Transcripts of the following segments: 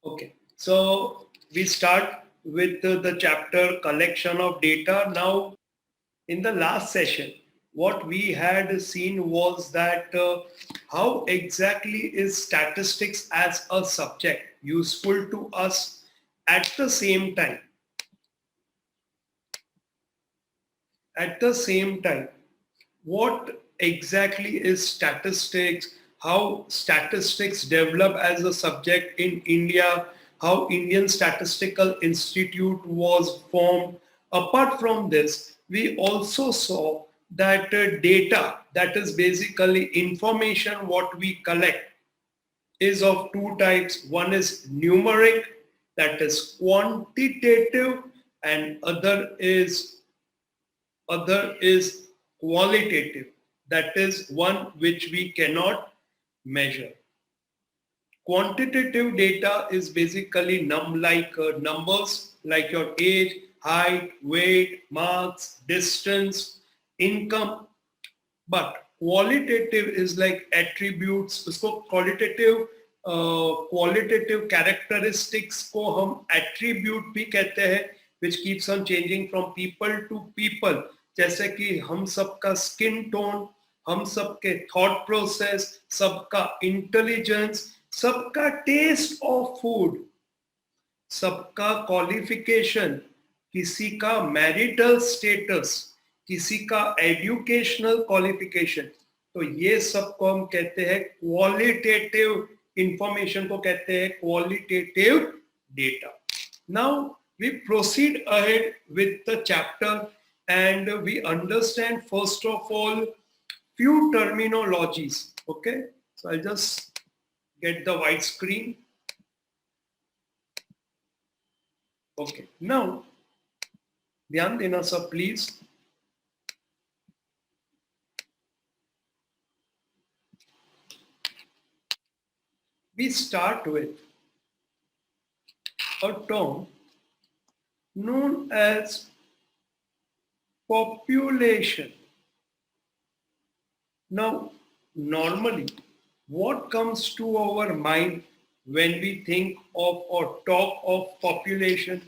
Okay, so we start with the chapter collection of data. Now, in the last session, what we had seen was that how exactly is statistics as a subject useful to us at the same time. At the same time, what exactly is statistics, how statistics develop as a subject in India, how Indian Statistical Institute was formed. Apart from this, we also saw that data, that is basically information what we collect, is of two types. One is numeric, that is quantitative, and other is qualitative, that is one which we cannot measure. Quantitative data is basically numbers like your age, height, weight, marks, distance, income. But qualitative is like attributes. उसको qualitative characteristics को हम attribute भी कहते हैं, which keeps on changing from people to people. जैसे कि हम सबका skin tone, हम सबके thought process, सबका intelligence, सबका taste of food, सबका क्वालिफिकेशन, किसी का मैरिटल स्टेटस, किसी का एजुकेशनल क्वालिफिकेशन, तो ये सब को हम कहते हैं क्वालिटेटिव इंफॉर्मेशन को कहते हैं qualitative data. Now we proceed ahead with the chapter and we understand first of all few terminologies. Okay, so I'll just get the white screen. Okay, now ध्यान देना सब please. We start with a term known as population. Now, normally, what comes to our mind when we think of or talk of population?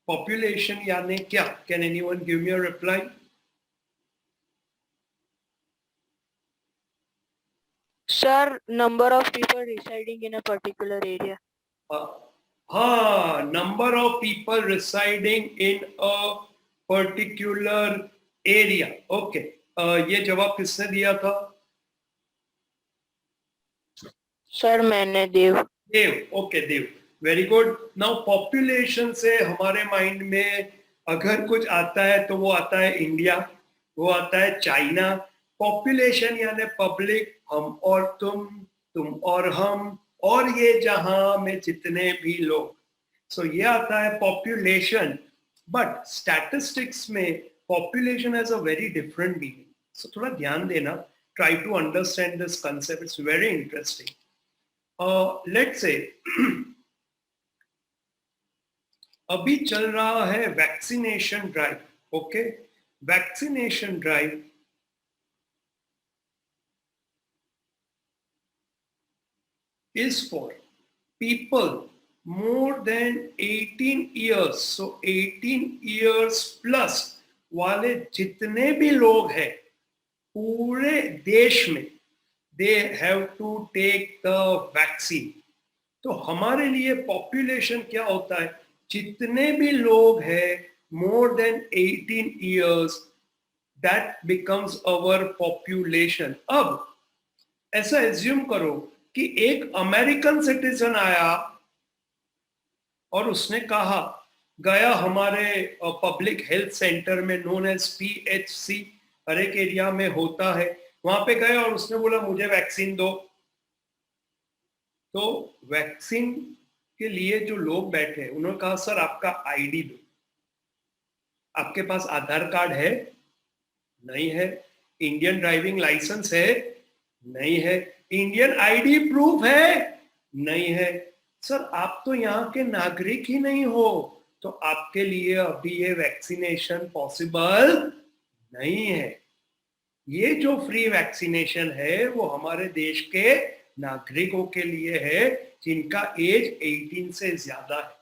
Population यानी क्या? Can anyone give me a reply? Sir, number of people residing in a particular area. Number of people residing in a particular area. Okay. ये जवाब किसने दिया था? Sir मैंने. देव. Okay देव, very good. Now population से हमारे माइंड में अगर कुछ आता है तो वो आता है इंडिया, वो आता है चाइना. पॉपुलेशन यानी पब्लिक, हम और तुम और हम, और ये जहां में जितने भी लोग. सो ये आता है पॉपुलेशन. बट स्टैटिस्टिक्स में population has a very different meaning. So थोड़ा ध्यान देना, try to understand this concept, it's very interesting. Let's say अभी चल रहा है vaccination drive. Okay, vaccination drive is for people more than 18 years. So 18 years plus वाले जितने भी लोग हैं पूरे देश में, they have to take the vaccine. तो हमारे लिए पॉपुलेशन क्या होता है? जितने भी लोग हैं more than 18 years, that becomes our population. अब ऐसा एज्यूम करो कि एक अमेरिकन सिटीजन आया और उसने कहा, गया हमारे पब्लिक हेल्थ सेंटर में नोन एज PHC, हर एक एरिया में होता है, वहां पे गया और उसने बोला मुझे वैक्सीन दो. तो वैक्सीन के लिए जो लोग बैठे उन्होंने कहा सर आपका आईडी दो. आपके पास आधार कार्ड है? नहीं है. इंडियन ड्राइविंग लाइसेंस है? नहीं है. इंडियन आईडी प्रूफ है? नहीं है. सर आप तो यहाँ के नागरिक ही नहीं हो, तो आपके लिए अभी ये वैक्सीनेशन पॉसिबल नहीं है. ये जो फ्री वैक्सीनेशन है वो हमारे देश के नागरिकों के लिए है जिनका एज 18 से ज्यादा है।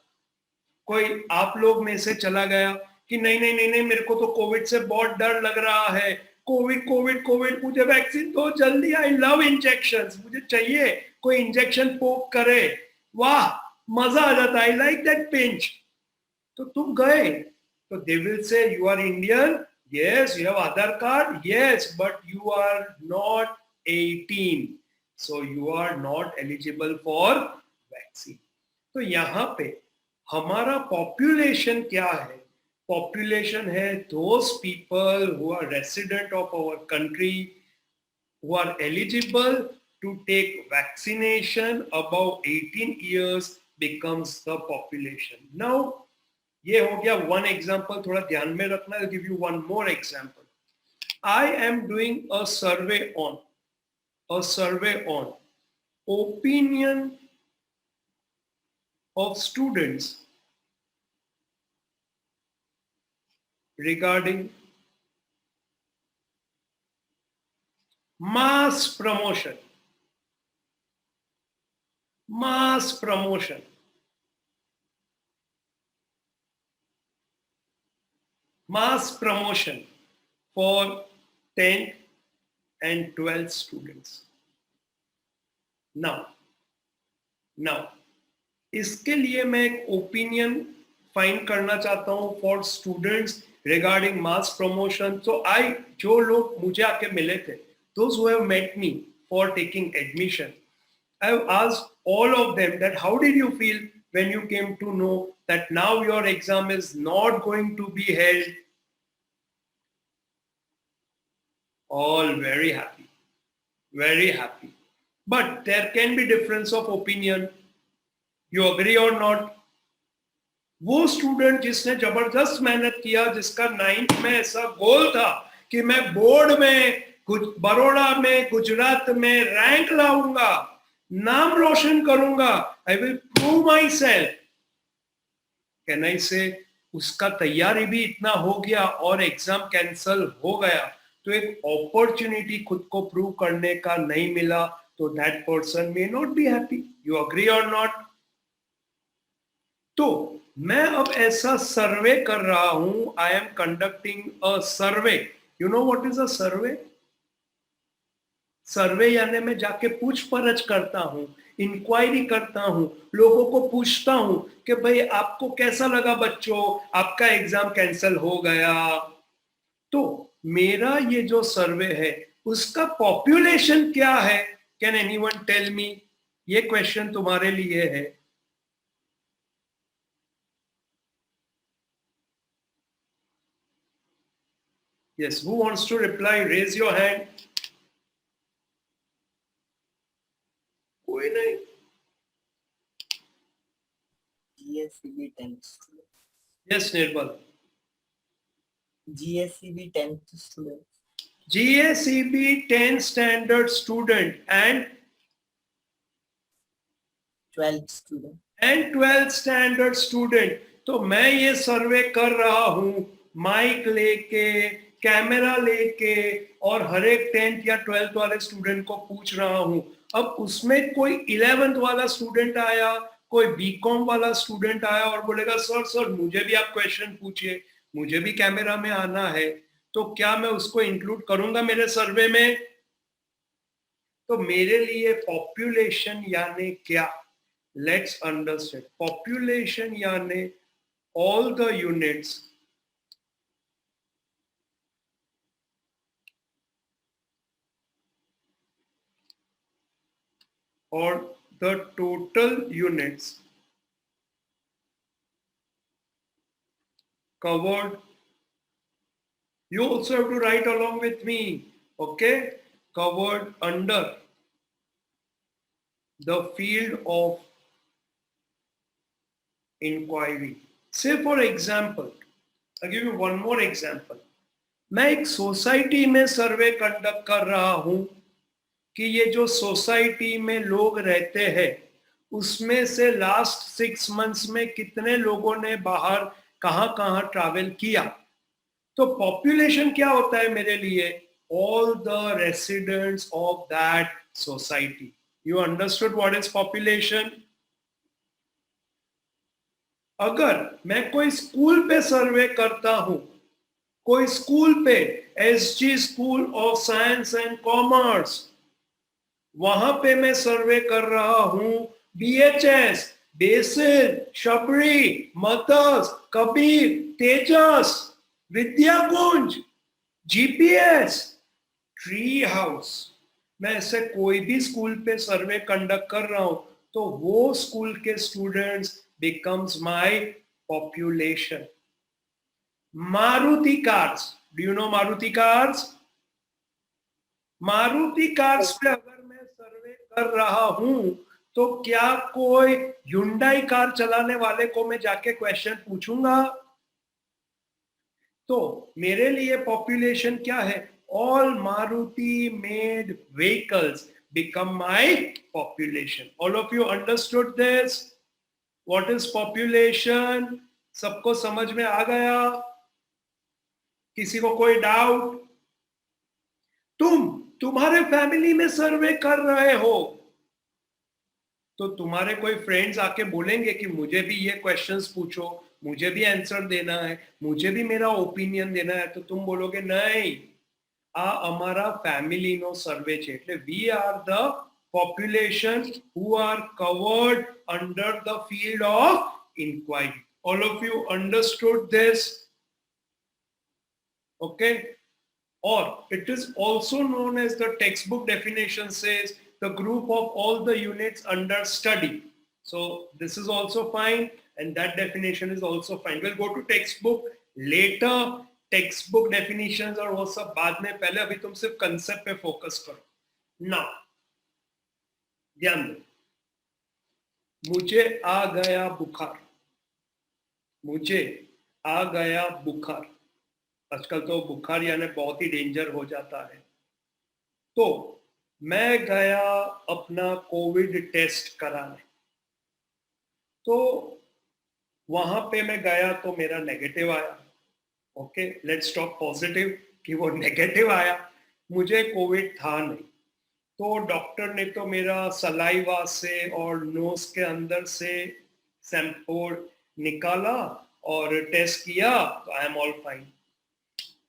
कोई आप लोग में से चला गया कि नहीं नहीं नहीं नहीं मेरे को तो कोविड से बहुत डर लग रहा है, कोविड कोविड कोविड, मुझे वैक्सीन दो जल्दी, आई लव इंजेक्शंस, मुझे चाहिए कोई इंजेक्शन पोक करे, वाह मजा आ जाता, आई लाइक दैट पिंच। तो तुम गए तो they will say you are Indian, yes you have Aadhaar card, yes but you are not 18 so you are not eligible for vaccine। तो यहाँ पे हमारा पॉपुलेशन क्या है? पॉपुलेशन है those people who are resident of our country who are eligible to take vaccination above 18 years becomes the population। Now ये हो गया वन एग्जाम्पल, थोड़ा ध्यान में रखना। I'll give you one more example. I am doing a survey on opinion of students regarding mass promotion for 10th and 12th students। now इसके लिए मैं एक ओपिनियन फाइंड करना चाहता हूं for students regarding mass promotion. तो जो लोग मुझे आके मिले थे, those who have met me for taking admission, I have asked all of them that how did you feel when you came to know that now your exam is not going to be held? All very happy, but there can be difference of opinion, you agree or not? वो student जिसने जबरदस्त मेहनत किया, जिसका 9th में ऐसा गोल था कि मैं बोर्ड में बड़ौदा में गुजरात में रैंक लाऊंगा, नाम रोशन करूंगा, I will prove my self, can I से उसका तैयारी भी इतना हो गया और एग्जाम कैंसल हो गया, तो एक अपॉर्चुनिटी खुद को प्रूव करने का नहीं मिला, तो that person may not be happy. You agree और नॉट? तो मैं अब ऐसा सर्वे कर रहा हूं, I am conducting a survey. You know what is a survey? Survey यानी मैं जाके पूछ परछ करता हूं, इंक्वायरी करता हूं, लोगों को पूछता हूं कि भाई आपको कैसा लगा बच्चों, आपका एग्जाम कैंसिल हो गया। तो मेरा ये जो सर्वे है उसका पॉपुलेशन क्या है? Can anyone tell me? ये क्वेश्चन तुम्हारे लिए है। Yes, who wants to reply? Raise your hand. कोई नहीं। GSCB 10th student. Yes, Nirbal. GSCB 10th student. GSEB 10th standard student and 12th student. 12th standard student। तो मैं ये सर्वे कर रहा हूं माइक लेके, कैमरा लेके, और हर एक 10th या 12th वाले स्टूडेंट को पूछ रहा हूं। अब उसमें कोई 11th वाला स्टूडेंट आया, कोई बीकॉम वाला स्टूडेंट आया और बोलेगा सर मुझे भी आप क्वेश्चन पूछिए, मुझे भी कैमरा में आना है, तो क्या मैं उसको इंक्लूड करूंगा मेरे सर्वे में? तो मेरे लिए पॉपुलेशन यानी क्या? Let's understand. पॉपुलेशन यानी all the units or the total units covered. You also have to write along with me, okay? Covered under the field of inquiry. Say for example, I'll give you one more example. मैं एक society में survey conduct कर रहा हूं कि ये जो society में लोग रहते हैं उसमें से लास्ट 6 मंथ्स में कितने लोगों ने बाहर कहां ट्रैवल किया। तो पॉपुलेशन क्या होता है मेरे लिए? All the residents of that society. You understood what is population? अगर मैं कोई स्कूल पे सर्वे करता हूं, कोई स्कूल पे SG school of science and commerce, वहां पे मैं सर्वे कर रहा हूं BHS, Basil, Shabari, mother's, Kabir, Tejas, Vidyakunj, GPS, tree house, मैं ऐसे कोई भी स्कूल पे सर्वे कंडक्ट कर रहा हूं तो वो स्कूल के students becomes my population. Maruti cars, do you know Maruti cars? Maruti cars पे अगर मैं सर्वे कर रहा हूं तो क्या कोई Hyundai कार चलाने वाले को मैं जाके क्वेश्चन पूछूंगा? तो मेरे लिए पॉपुलेशन क्या है? All Maruti made vehicles become my population. All of you understood this? What is population? सबको समझ में आ गया? किसी को कोई डाउट? तुम्हारे फैमिली में सर्वे कर रहे हो तो तुम्हारे कोई फ्रेंड्स आके बोलेंगे कि मुझे भी ये क्वेश्चंस पूछो, मुझे भी आंसर देना है, मुझे भी मेरा ओपिनियन देना है, तो तुम बोलोगे नहीं, आ हमारा फैमिली नो सर्वे છે એટલે we are the population who are covered under the field of inquiry. All of you understood this? Okay. Or it is also known as the textbook definition says the group of all the units under study. So this is also fine and that definition is also fine. We'll go to textbook later. Textbook definitions और वो सब बाद में, पहले अभी तुम सिर्फ concept पे फोकस करो. Now ध्यान दो, मुझे आ गया बुखार, मुझे आ गया बुखार. आजकल तो बुखार यानी बहुत ही डेंजर हो जाता है. तो मैं गया अपना कोविड टेस्ट कराने, तो वहां पे मैं गया तो मेरा नेगेटिव आया. ओके, लेट्स टॉक पॉजिटिव कि वो नेगेटिव आया, मुझे कोविड था नहीं. तो डॉक्टर ने तो मेरा सलाइवा से और नोज के अंदर से सैंपल निकाला और टेस्ट किया, तो आई एम ऑल फाइन.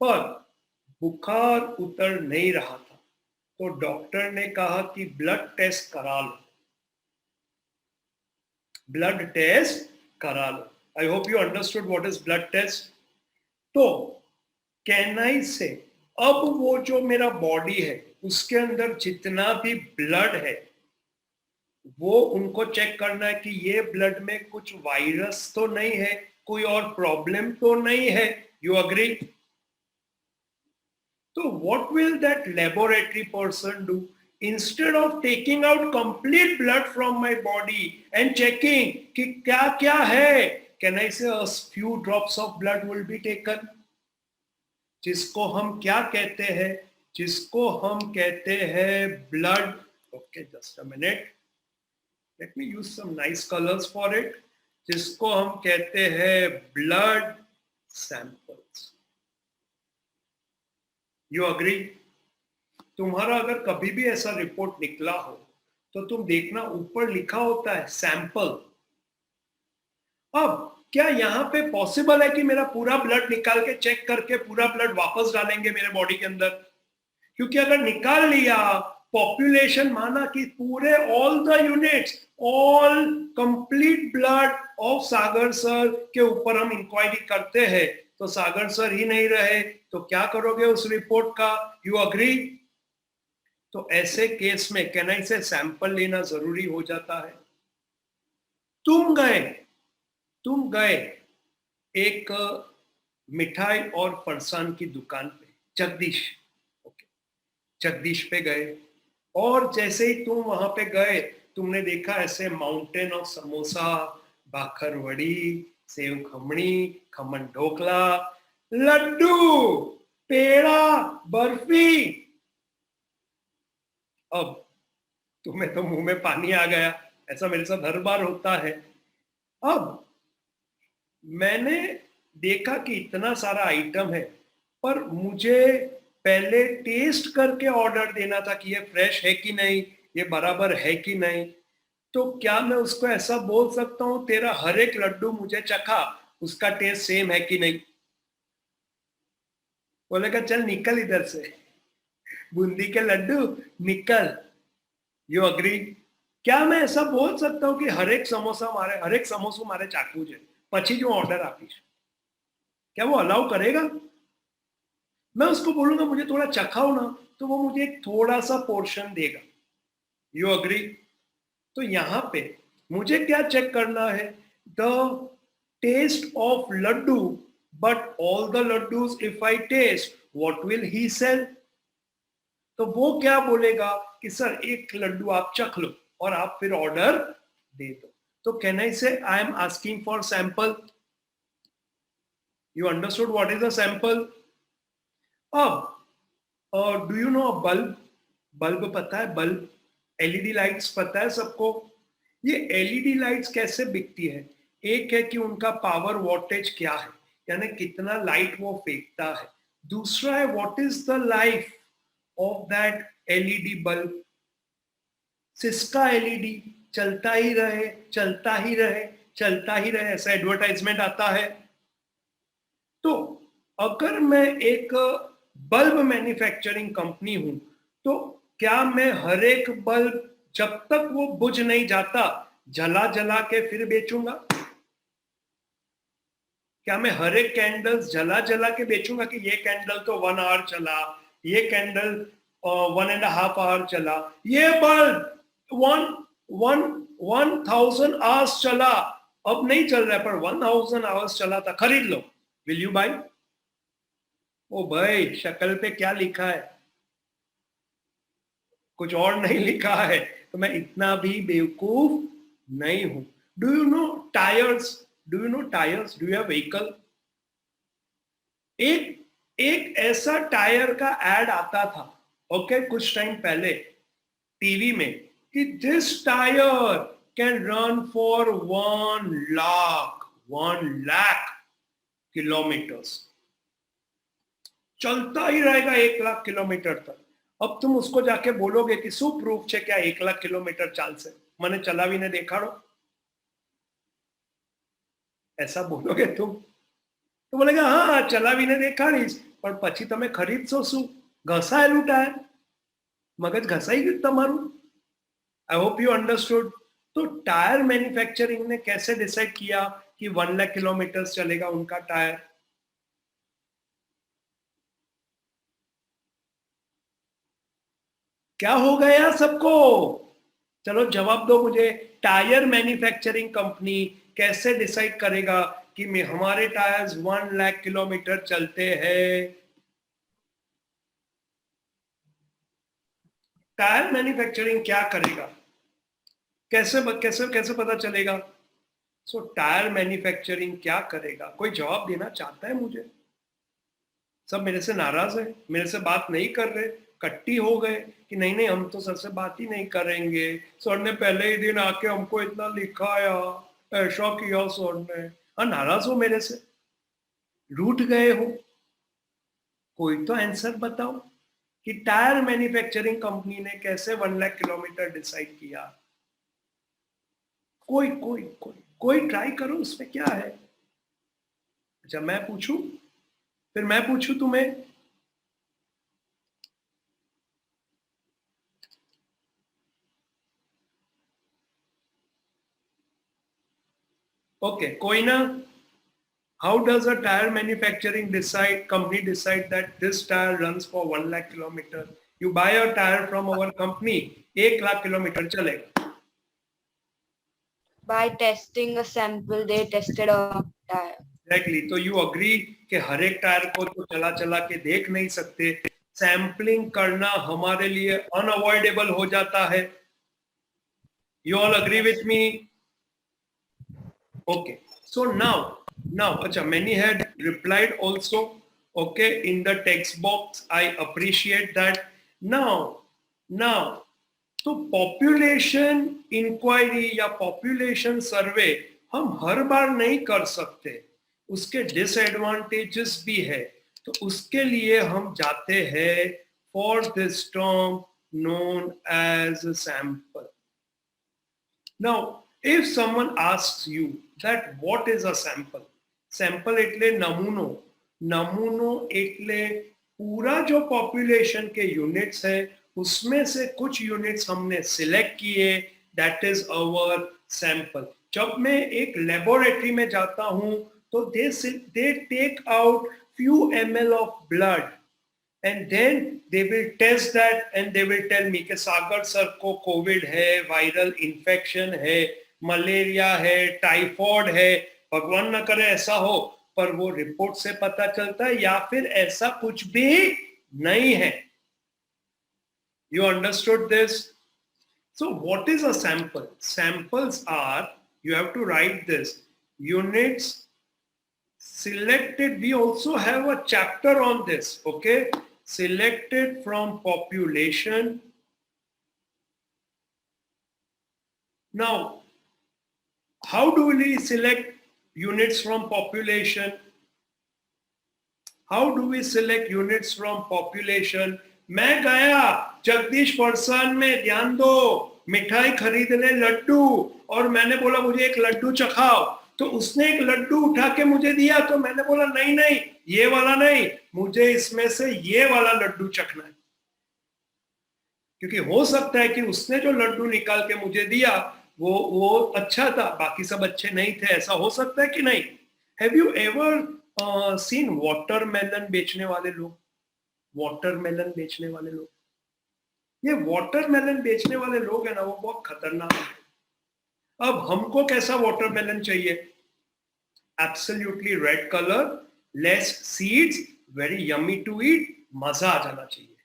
पर बुखार उतर नहीं रहा था, तो डॉक्टर ने कहा कि ब्लड टेस्ट करा लो, ब्लड टेस्ट करा लो. I hope you understood what is blood test. तो कैन आई से अब वो जो मेरा बॉडी है उसके अंदर जितना भी ब्लड है वो उनको चेक करना है कि ये ब्लड में कुछ वायरस तो नहीं है, कोई और प्रॉब्लम तो नहीं है. You agree? So what will that laboratory person do? Instead of taking out complete blood from my body and checking कि क्या क्या है, can I say a few drops of blood will be taken? जिसको हम क्या कहते हैं? जिसको हम कहते हैं blood. Okay, just a minute. Let me use some nice colors for it. जिसको हम कहते हैं blood samples. You agree? तुम्हारा अगर कभी भी ऐसा रिपोर्ट निकला हो तो तुम देखना ऊपर लिखा होता है सैंपल. अब क्या यहाँ पे पॉसिबल है कि मेरा पूरा ब्लड निकाल के चेक करके पूरा ब्लड वापस डालेंगे मेरे बॉडी के अंदर? क्योंकि अगर निकाल लिया, पॉपुलेशन माना कि पूरे all the units, all complete blood of Sagar sir के ऊपर हम इंक्वायरी करते हैं, तो सागर सर ही नहीं रहे तो क्या करोगे उस रिपोर्ट का? You agree? तो ऐसे केस में कैन आई से सैंपल लेना जरूरी हो जाता है. तुम गए एक मिठाई और फरसान की दुकान पे, जगदीश. ओके, जगदीश पे गए और जैसे ही तुम वहां पे गए तुमने देखा ऐसे माउंटेन ऑफ समोसा, बाखरवड़ी, सेव खमणी, खमन ढोकला, लड्डू, पेड़ा, बर्फी. अब तुम्हें तो मुंह में पानी आ गया. ऐसा मेरे साथ हर बार होता है. अब मैंने देखा कि इतना सारा आइटम है, पर मुझे पहले टेस्ट करके ऑर्डर देना था कि ये फ्रेश है कि नहीं, ये बराबर है कि नहीं, तो क्या मैं उसको ऐसा बोल सकता हूं तेरा हर एक लड्डू मुझे चखा, उसका टेस्ट सेम है कि नहीं? बोलेगा चल निकल इधर से, बूंदी के लड्डू निकल। You agree? क्या मैं ऐसा बोल सकता हूँ कि हर एक समोसो मारे चाकू है, પછી जो ऑर्डर આપીશ, क्या वो अलाउ करेगा? मैं उसको बोलूंगा मुझे थोड़ा चखाओ ना, तो वो मुझे एक थोड़ा सा पोर्शन देगा। You agree? तो यहाँ पे मुझे क्या चेक करना है? The taste of laddu, but all the laddus if I taste, what will he sell? तो वो क्या बोलेगा कि सर एक लड्डू आप चख लो और आप फिर ऑर्डर दे दो। तो can I say I am asking for sample? You understood what is a sample? अब do you know bulb? Bulb पता है? बल्ब, एलईडी लाइट्स पता है सबको? ये एलईडी लाइट्स कैसे बिकती है? एक है कि उनका पावर वॉटेज क्या है, यानी कितना लाइट वो फेंकता है। दूसरा है what is the life of that LED bulb. Syska LED चलता ही रहे, चलता ही रहे, चलता ही रहे, ऐसा एडवर्टाइजमेंट आता है। तो अगर मैं एक बल्ब मैन्युफैक्चरिंग कंपनी हूं, तो क्या मैं हर एक बल्ब जब तक वो बुझ नहीं जाता जला जला के फिर बेचूंगा? क्या मैं हर एक कैंडल्स जला जला के बेचूंगा कि ये कैंडल तो 1 आवर चला, ये कैंडल 1.5 आवर चला, ये बल्ब 1000 आवर्स चला, अब नहीं चल रहा है पर 1000 आवर्स चला था, खरीद लो, विल यू बाय? ओ भाई, शक्ल पे क्या लिखा है? कुछ और नहीं लिखा है, तो मैं इतना भी बेवकूफ नहीं हूं। Do you no tyres? Do you no tyres? Do you have vehicle? एक ऐसा टायर का एड आता था, ओके, कुछ टाइम पहले टीवी में, कि this tyre can run for 1 lakh kilometres, चलता ही रहेगा 1 लाख किलोमीटर तक। अब तुम उसको जाके बोलोगे कि શું પ્રૂફ છે કે આ 1 લાખ કિલોમીટર ચાલશે, મને ચલાવીને દેખાડો, ऐसा बोलोगे तुम? तो बोलेगा हाँ चलावीने देखाડીશ, પણ પછી તમે ખરીદશો શું? ઘસાયેલું ટાયર, મગજ ઘસાઈ ગયું તમારું? आई होप यू अंडरस्टूड। तो टायर मैन्युफैक्चरिंग ने कैसे डिसाइड किया कि 1 लाख किलोमीटर चलेगा उनका टायर? क्या हो गया सबको? चलो जवाब दो मुझे। टायर मैन्युफैक्चरिंग कंपनी कैसे डिसाइड करेगा कि हमारे टायर्स 1 लाख किलोमीटर चलते हैं? टायर मैन्युफैक्चरिंग क्या करेगा? कैसे कैसे कैसे पता चलेगा? सो टायर मैन्युफैक्चरिंग क्या करेगा? कोई जवाब देना चाहता है मुझे? सब मेरे से नाराज है, मेरे से बात नहीं कर रहे, कट्टी हो गए कि नहीं नहीं हम तो सर से बात ही नहीं करेंगे, सर ने पहले ही दिन आके हमको इतना लिखाया, ऐसा किया सर ने। हाँ, नाराज हो मेरे से, रूठ गए हो? कोई तो आंसर बताओ कि टायर मैन्युफैक्चरिंग कंपनी ने कैसे 1 लाख किलोमीटर डिसाइड किया? कोई कोई कोई कोई ट्राई करो, उसमें क्या है? अच्छा मैं पूछूं, फिर मैं पूछूं तुम्हें? ओके, कोई ना। How does a tire manufacturing company decide that this tire runs for 1 lakh kilometer? You buy a tire from our company, 1 lakh kilometre चलेगा। By testing a sample, they tested a tire. Exactly. तो you agree कि हर एक tyre को तो चला चला के देख नहीं सकते, सैम्पलिंग करना हमारे लिए अनअवॉइडेबल हो जाता है। You all agree with me? Okay. So now, acha, many had replied also, okay, in the text box. I appreciate that. Now, तो पॉपुलेशन इंक्वायरी या पॉपुलेशन सर्वे हम हर बार नहीं कर सकते, उसके डिसएडवांटेजेस भी है। तो उसके लिए हम जाते हैं for this term known as a sample. Now, if someone asks you that what is a sample? Sample એટલે નમૂનો. नमूनो એટલે पूरा जो पॉपुलेशन के यूनिट्स है उसमें से कुछ यूनिट्स हमने सिलेक्ट किए, दैट इज आवर सैंपल. जब मैं एक लेबोरेटरी में जाता हूं तो they take out few ml of blood and then they will test that and they will tell me कि सागर सर को कोविड है, वायरल इन्फेक्शन है, मलेरिया है, टाइफॉइड है. भगवान न करे ऐसा हो, पर वो रिपोर्ट से पता चलता है, या फिर ऐसा कुछ भी नहीं है. You understood this? So what is a sample? Samples are, you have to write this, units selected. We also have a chapter on this, okay? Selected from population. Now, how do we select units from population? How do we select units from population? मैं गया जगदीश फरसान में, ध्यान दो, मिठाई खरीदने लड्डू, और मैंने बोला मुझे एक लड्डू चखाओ, तो उसने एक लड्डू उठा के मुझे दिया, तो मैंने बोला नहीं नहीं ये वाला नहीं, मुझे इसमें से ये वाला लड्डू चखना है. क्योंकि हो सकता है कि उसने जो लड्डू निकाल के मुझे दिया वो अच्छा था, बाकी सब अच्छे नहीं थे. ऐसा हो सकता है कि नहीं? Have you ever seen watermelon बेचने वाले लोग? वाटरमेलन बेचने वाले लोग, ये वाटरमेलन बेचने वाले लोग है ना, वो बहुत खतरनाक है. अब हमको कैसा वाटरमेलन चाहिए? Absolutely red colour, less seeds, very yummy to eat, मजा आ जाना चाहिए.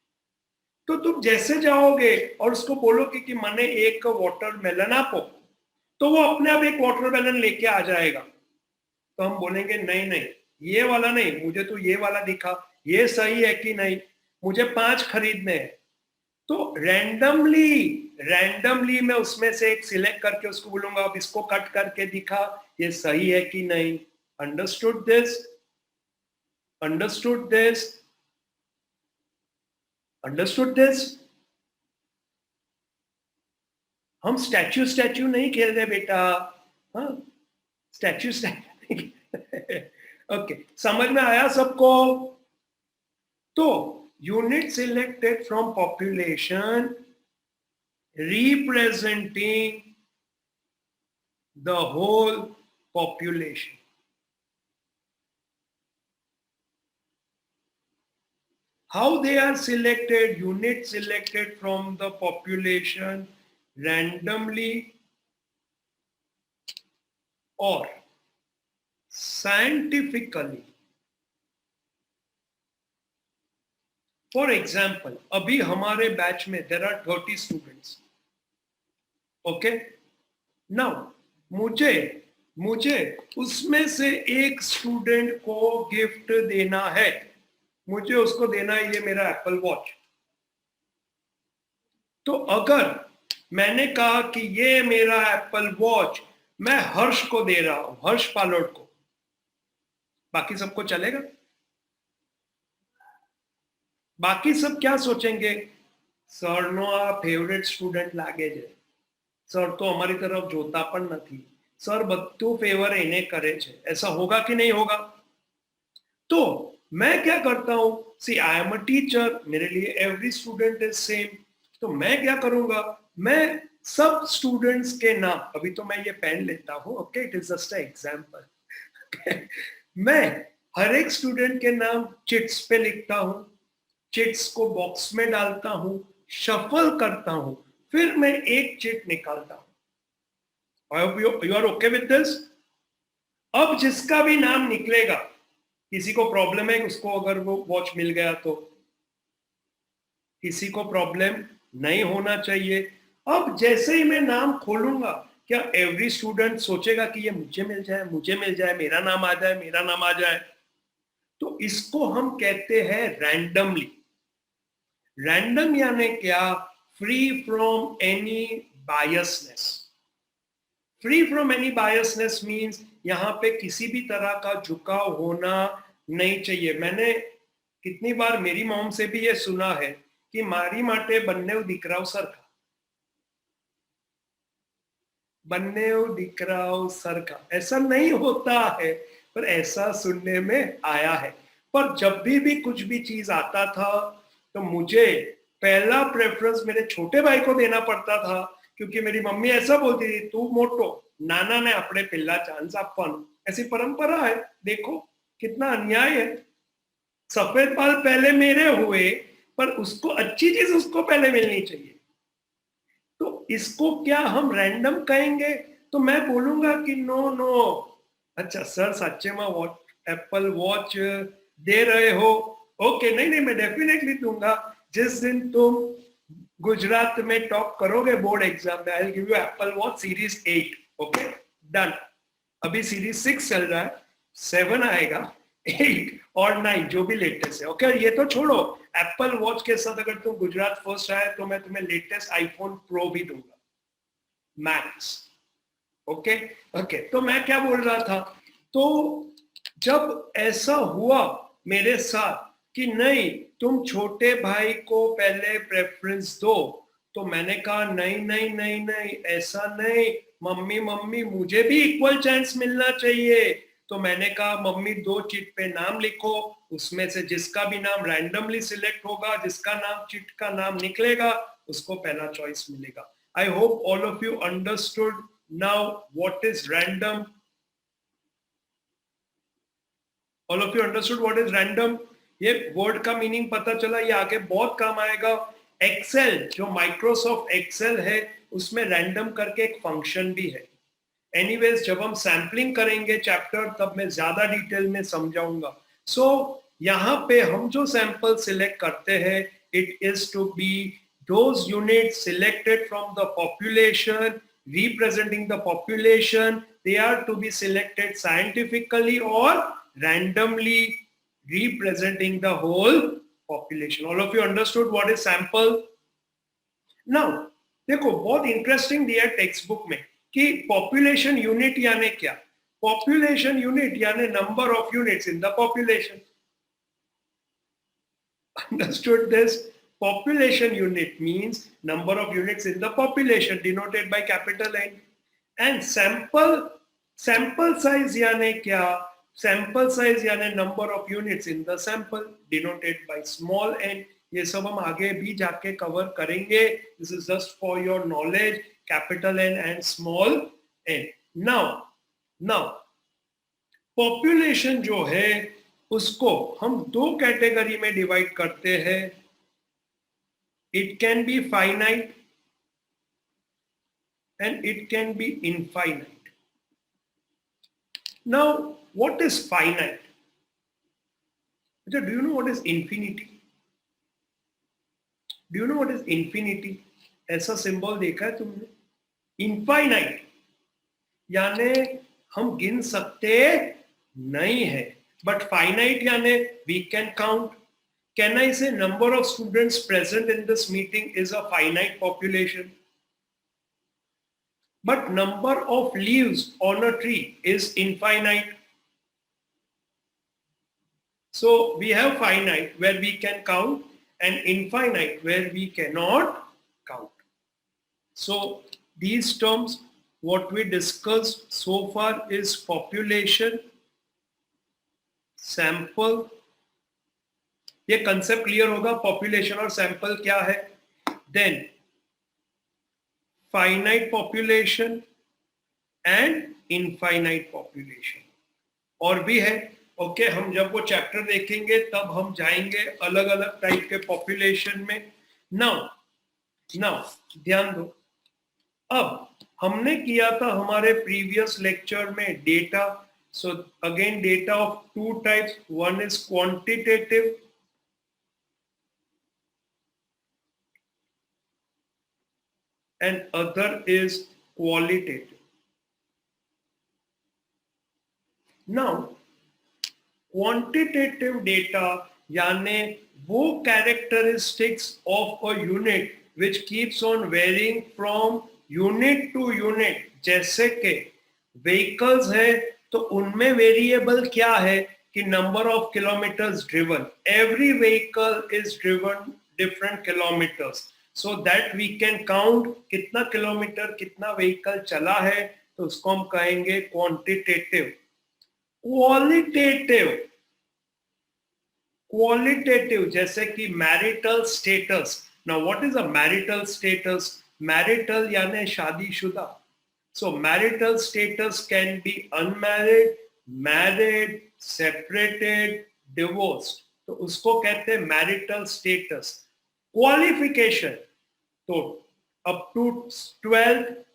तो तुम जैसे जाओगे और उसको बोलोगे कि मने एक वाटरमेलन आपो, तो वो अपने आप एक वाटरमेलन लेके आ जाएगा. तो हम बोलेंगे नहीं नहीं ये वाला नहीं, मुझे तो ये वाला दिखा, ये सही है कि नहीं, मुझे 5 खरीदने हैं. तो रैंडमली मैं उसमें से एक सिलेक्ट करके उसको बोलूंगा अब इसको कट करके दिखा, ये सही है कि नहीं. Understood this? Understood this? Understood this? हम स्टैच्यू नहीं खेल रहे बेटा. हाँ, स्टैच्यू ओके, समझ में आया सबको? तो unit selected from population representing the whole population. How they are selected? Unit selected from the population randomly or scientifically. For example, अभी हमारे बैच में there are 30 students. Okay? Now, मुझे उसमें से एक स्टूडेंट को गिफ्ट देना है. मुझे उसको देना है ये मेरा एप्पल वॉच. तो अगर मैंने कहा कि ये मेरा एप्पल वॉच मैं हर्ष को दे रहा हूं, हर्ष पालोट को, बाकी सबको चलेगा? बाकी सब क्या सोचेंगे? सर नो आ फेवरेट स्टूडेंट लागे छे, सर तो हमारी तरफ जोता पण नथी, सर बधु फेवर एने करे छे. ऐसा होगा कि नहीं होगा? तो मैं क्या करता हूं, सी आई एम अ टीचर, मेरे लिए एवरी स्टूडेंट इज सेम. तो मैं क्या करूंगा, मैं सब स्टूडेंट्स के नाम, अभी तो मैं ये पेन लेता हूं, okay, it is just a example. मैं हर एक स्टूडेंट के नाम चिट्स पे लिखता हूं, चिट्स को बॉक्स में डालता हूं, शफल करता हूं, फिर मैं एक चिट निकालता हूं. I hope you are okay with this. अब जिसका भी नाम निकलेगा, किसी को प्रॉब्लम है उसको अगर वो वॉच मिल गया, तो किसी को प्रॉब्लम नहीं होना चाहिए. अब जैसे ही मैं नाम खोलूंगा, क्या एवरी स्टूडेंट सोचेगा कि ये मुझे मिल जाए, मेरा नाम आ जाए, मेरा नाम आ जाए? तो इसको हम कहते हैं रैंडमली. रैंडम यानी क्या? Free from any biasness. Free from any biasness means यहाँ पे किसी भी तरह का झुकाव होना नहीं चाहिए. मैंने कितनी बार मेरी मॉम से भी ये सुना है कि मारी माटे बन्ने દીકરાઓ સરખા, बन्ने દીકરાઓ सरखा, ऐसा नहीं होता है, पर ऐसा सुनने में आया है। पर जब भी कुछ भी चीज आता था तो मुझे पहला प्रेफरेंस मेरे छोटे भाई को देना पड़ता था, क्योंकि मेरी मम्मी ऐसा बोलती थी, तू मोटो, नाना ने अपने पहला चांस आपवानो, ऐसी परंपरा है। देखो कितना अन्याय है। सफेद बाल पहले मेरे हुए, पर उसको अच्छी चीज उसको पहले मिलनी चाहिए। तो इसको क्या हम रैंडम कहेंगे? तो मैं बोलूंगा कि नो नो, अच्छा सर सच्चे में एप्पल वॉच दे रहे हो, ओके, नहीं नहीं मैं डेफिनेटली दूंगा। जिस दिन तुम गुजरात में टॉप करोगे बोर्ड एग्जाम में, I will give you Apple watch series 8, okay done. अभी सीरीज 6 चल रहा है, 7 आएगा, 8 और 9 जो भी लेटेस्ट है, ओके। ये तो छोड़ो, एप्पल वॉच के साथ अगर तुम गुजरात फर्स्ट आए तो मैं तुम्हें लेटेस्ट आईफोन प्रो भी दूंगा, मैक्स, ओके ओके। तो मैं क्या बोल रहा था, तो जब ऐसा हुआ मेरे साथ कि नहीं तुम छोटे भाई को पहले प्रेफरेंस दो, तो मैंने कहा नहीं नहीं नहीं नहीं, ऐसा नहीं, मम्मी मम्मी मुझे भी इक्वल चांस मिलना चाहिए। तो मैंने कहा मम्मी 2 चिट पे नाम लिखो, उसमें से जिसका भी नाम रैंडमली सिलेक्ट होगा, जिसका नाम चिट का नाम निकलेगा, उसको पहला चॉइस मिलेगा। I hope all of you understood now what is random. All of you understood what is random. ये वर्ड का मीनिंग पता चला, ये आगे बहुत काम आएगा। एक्सेल, जो माइक्रोसॉफ्ट एक्सेल है, उसमें रैंडम करके एक फंक्शन भी है। एनीवेज जब हम सैम्पलिंग करेंगे चैप्टर, तब मैं ज्यादा डिटेल में समझाऊंगा। सो यहाँ पे हम जो सैंपल सिलेक्ट करते हैं, it is to be those units selected from the population, representing the population. They are to be selected scientifically or randomly, representing the whole population. All of you understood what is sample? Now देखो बहुत interesting दिया है text book में कि population unit यानी क्या। Population unit यानी number of units in the population. Understood this? Population unit means number of units in the population denoted by capital N. And sample size यानी क्या? Sample size यानी number of units in the sample denoted by small n. ये सब हम आगे भी जाके cover करेंगे। This is just for your knowledge, capital N and small n. Now population जो है उसको हम 2 कैटेगरी में डिवाइड करते हैं। It can be finite and it can be infinite. Now, what is finite? Do you know what is infinity? Do you know what is infinity? ऐसा symbol देखा है तुमने? Infinite यानी हम गिन सकते नहीं है, but finite यानी we can count. Can I say number of students present in this meeting is a finite population? But number of leaves on a tree is infinite. So we have finite where we can count and infinite where we cannot count. So these terms, what we discussed so far is population, sample. ये concept clear होगा, population और sample क्या है। Then finite population and infinite population और भी है, okay. हम जब वो चैप्टर देखेंगे तब हम जाएंगे अलग अलग टाइप के पॉपुलेशन में। नाउ ध्यान दो, अब हमने किया था हमारे प्रीवियस लेक्चर में data. So again data of 2 types, one is quantitative and other is qualitative. Now quantitative data यानी वो characteristics of a unit which keeps on varying from unit to unit। जैसे कि vehicles है तो उनमें variable क्या है कि number of kilometers driven। Every vehicle is driven different kilometers so that we can count कितना किलोमीटर कितना व्हीकल चला है, तो उसको हम कहेंगे क्वांटिटेटिव. क्वालिटेटिव जैसे कि marital status. Now what is a marital status? Marital यानी शादीशुदा. So marital status can be unmarried, married, separated, divorced. तो उसको कहते हैं marital status. Qualification तो up to 12th,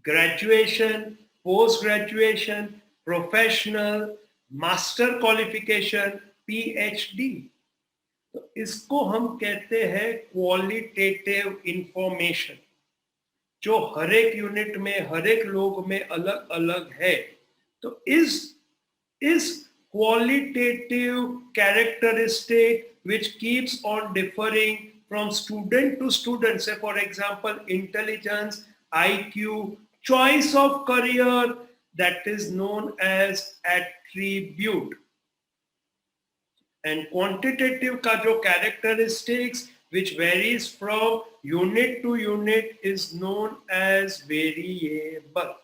graduation, post graduation, professional, master qualification, PhD. तो इसको हम कहते हैं qualitative information, जो हर एक यूनिट में हर एक लोग में अलग अलग है. तो इस qualitative characteristic which keeps on differing from student to student, say for example intelligence, IQ, choice of career, that is known as attribute. And quantitative का जो characteristics which varies from unit to unit is known as variable.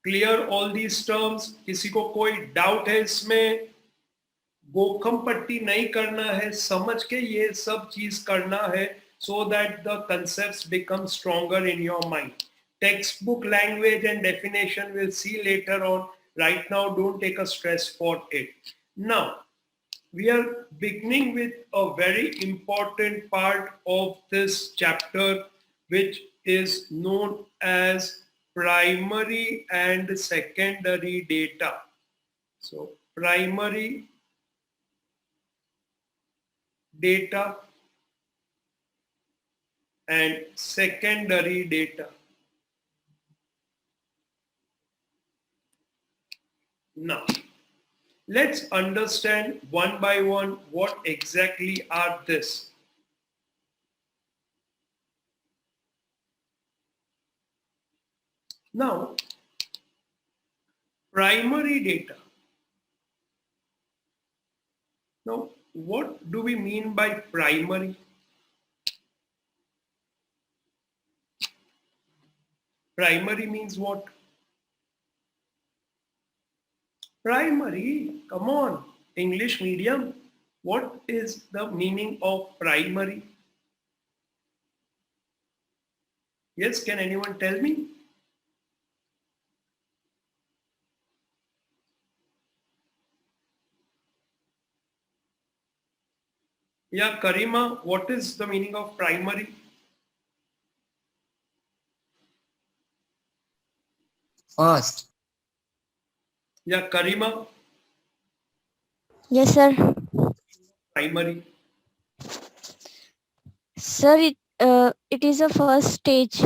Clear all these terms? किसी को कोई doubt है इसमें? गोखम पट्टी नहीं करना है, समझ के ये सब चीज करना है so that the concepts become stronger in your mind. Textbook language and definition we'll see later on. Right now don't take a stress for it. Now we are beginning with a very important part of this chapter, which is known as primary and secondary data. So primary data and secondary data. Now let's understand one by one what exactly are this. Now, primary data. Now, what do we mean by primary? Primary means what? Primary, come on, English medium. What is the meaning of primary? Yes, can anyone tell me? Yeah, Karima, what is the meaning of primary? First. Yeah, Karima, Yes, sir. primary. Sir, it is a first stage.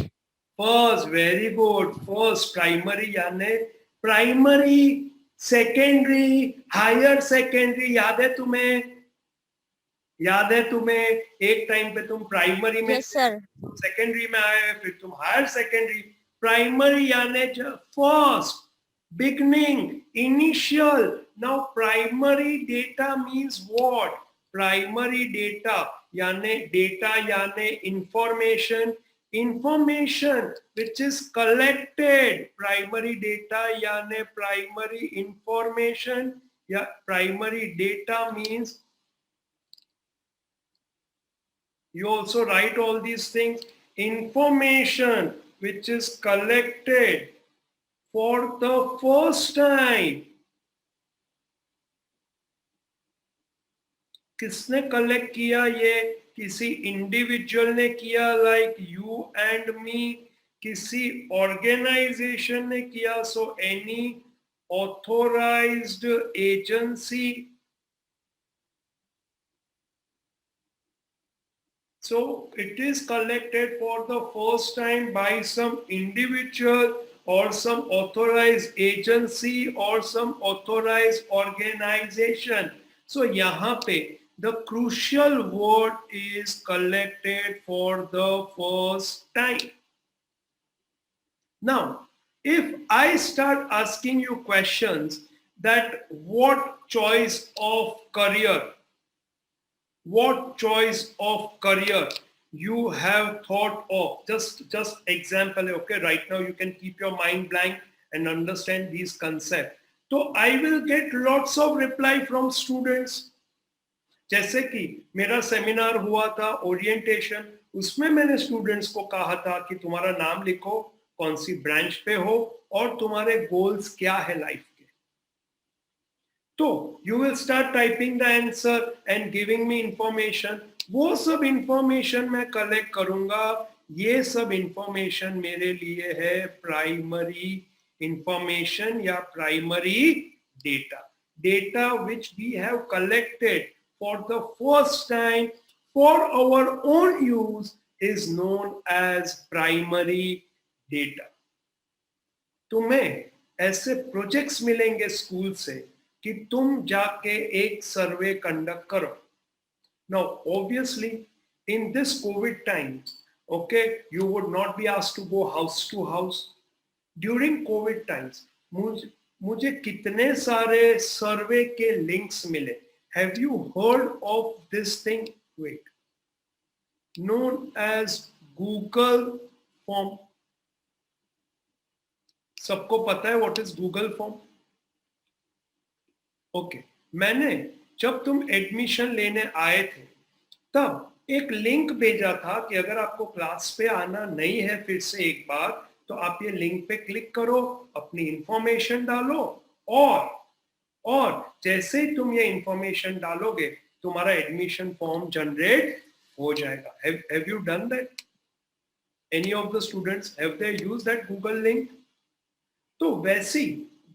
First, very good. First, primary यानी primary, secondary, higher secondary. याद है तुम्हें? याद है तुम्हें? एक time पे तुम प्राइमरी में, Yes, sir. सेकेंडरी में आए, फिर तुम हायर सेकेंडरी. प्राइमरी यानी first, beginning, initial. Now primary data means what? Primary data यानी information, information which is collected. Primary data यानी primary information. या primary data means you also write all these things. Information which is collected for the first time. किसने collect किया? ये किसी individual ने किया, like you and me, किसी organisation ने किया, so any authorised agency. So it is collected for the first time by some individual or some authorized agency or some authorized organization. So यहाँ पे the crucial word is collected for the first time. Now, if I start asking you questions that what choice of career, what choice of career you have thought of. Just example, okay, right now you can keep your mind blank and understand these concepts. So I will get lots of reply from students. जैसे कि मेरा seminar हुआ था orientation, उसमें मैंने students को कहा था कि तुम्हारा नाम लिखो, कौन सी ब्रांच पे हो और तुम्हारे गोल्स क्या है लाइफ के. तो you will start typing the answer and giving me information. वो सब इंफॉर्मेशन मैं कलेक्ट करूंगा. ये सब इंफॉर्मेशन मेरे लिए है प्राइमरी इंफॉर्मेशन या primary data which we have collected for the first time for our own use is known as primary data. तुम्हें ऐसे प्रोजेक्ट्स मिलेंगे स्कूल से कि तुम जाके एक सर्वे कंडक्ट करो. Now obviously in this COVID times, okay, you would not be asked to go house to house. During COVID times मुझे कितने सारे सर्वे के लिंक्स मिले. Have you heard of this thing? Wait, known as Google Form. सबको पता है what is Google Form? Okay, मैंने जब तुम एडमिशन लेने आए थे तब एक लिंक भेजा था कि अगर आपको क्लास पे आना नहीं है फिर से एक बार, तो आप ये लिंक पे क्लिक करो, अपनी इंफॉर्मेशन डालो और जैसे ही तुम ये इंफॉर्मेशन डालोगे तुम्हारा एडमिशन फॉर्म जनरेट हो जाएगा. Have you done that? Any of the students, have they used that Google link? तो वैसी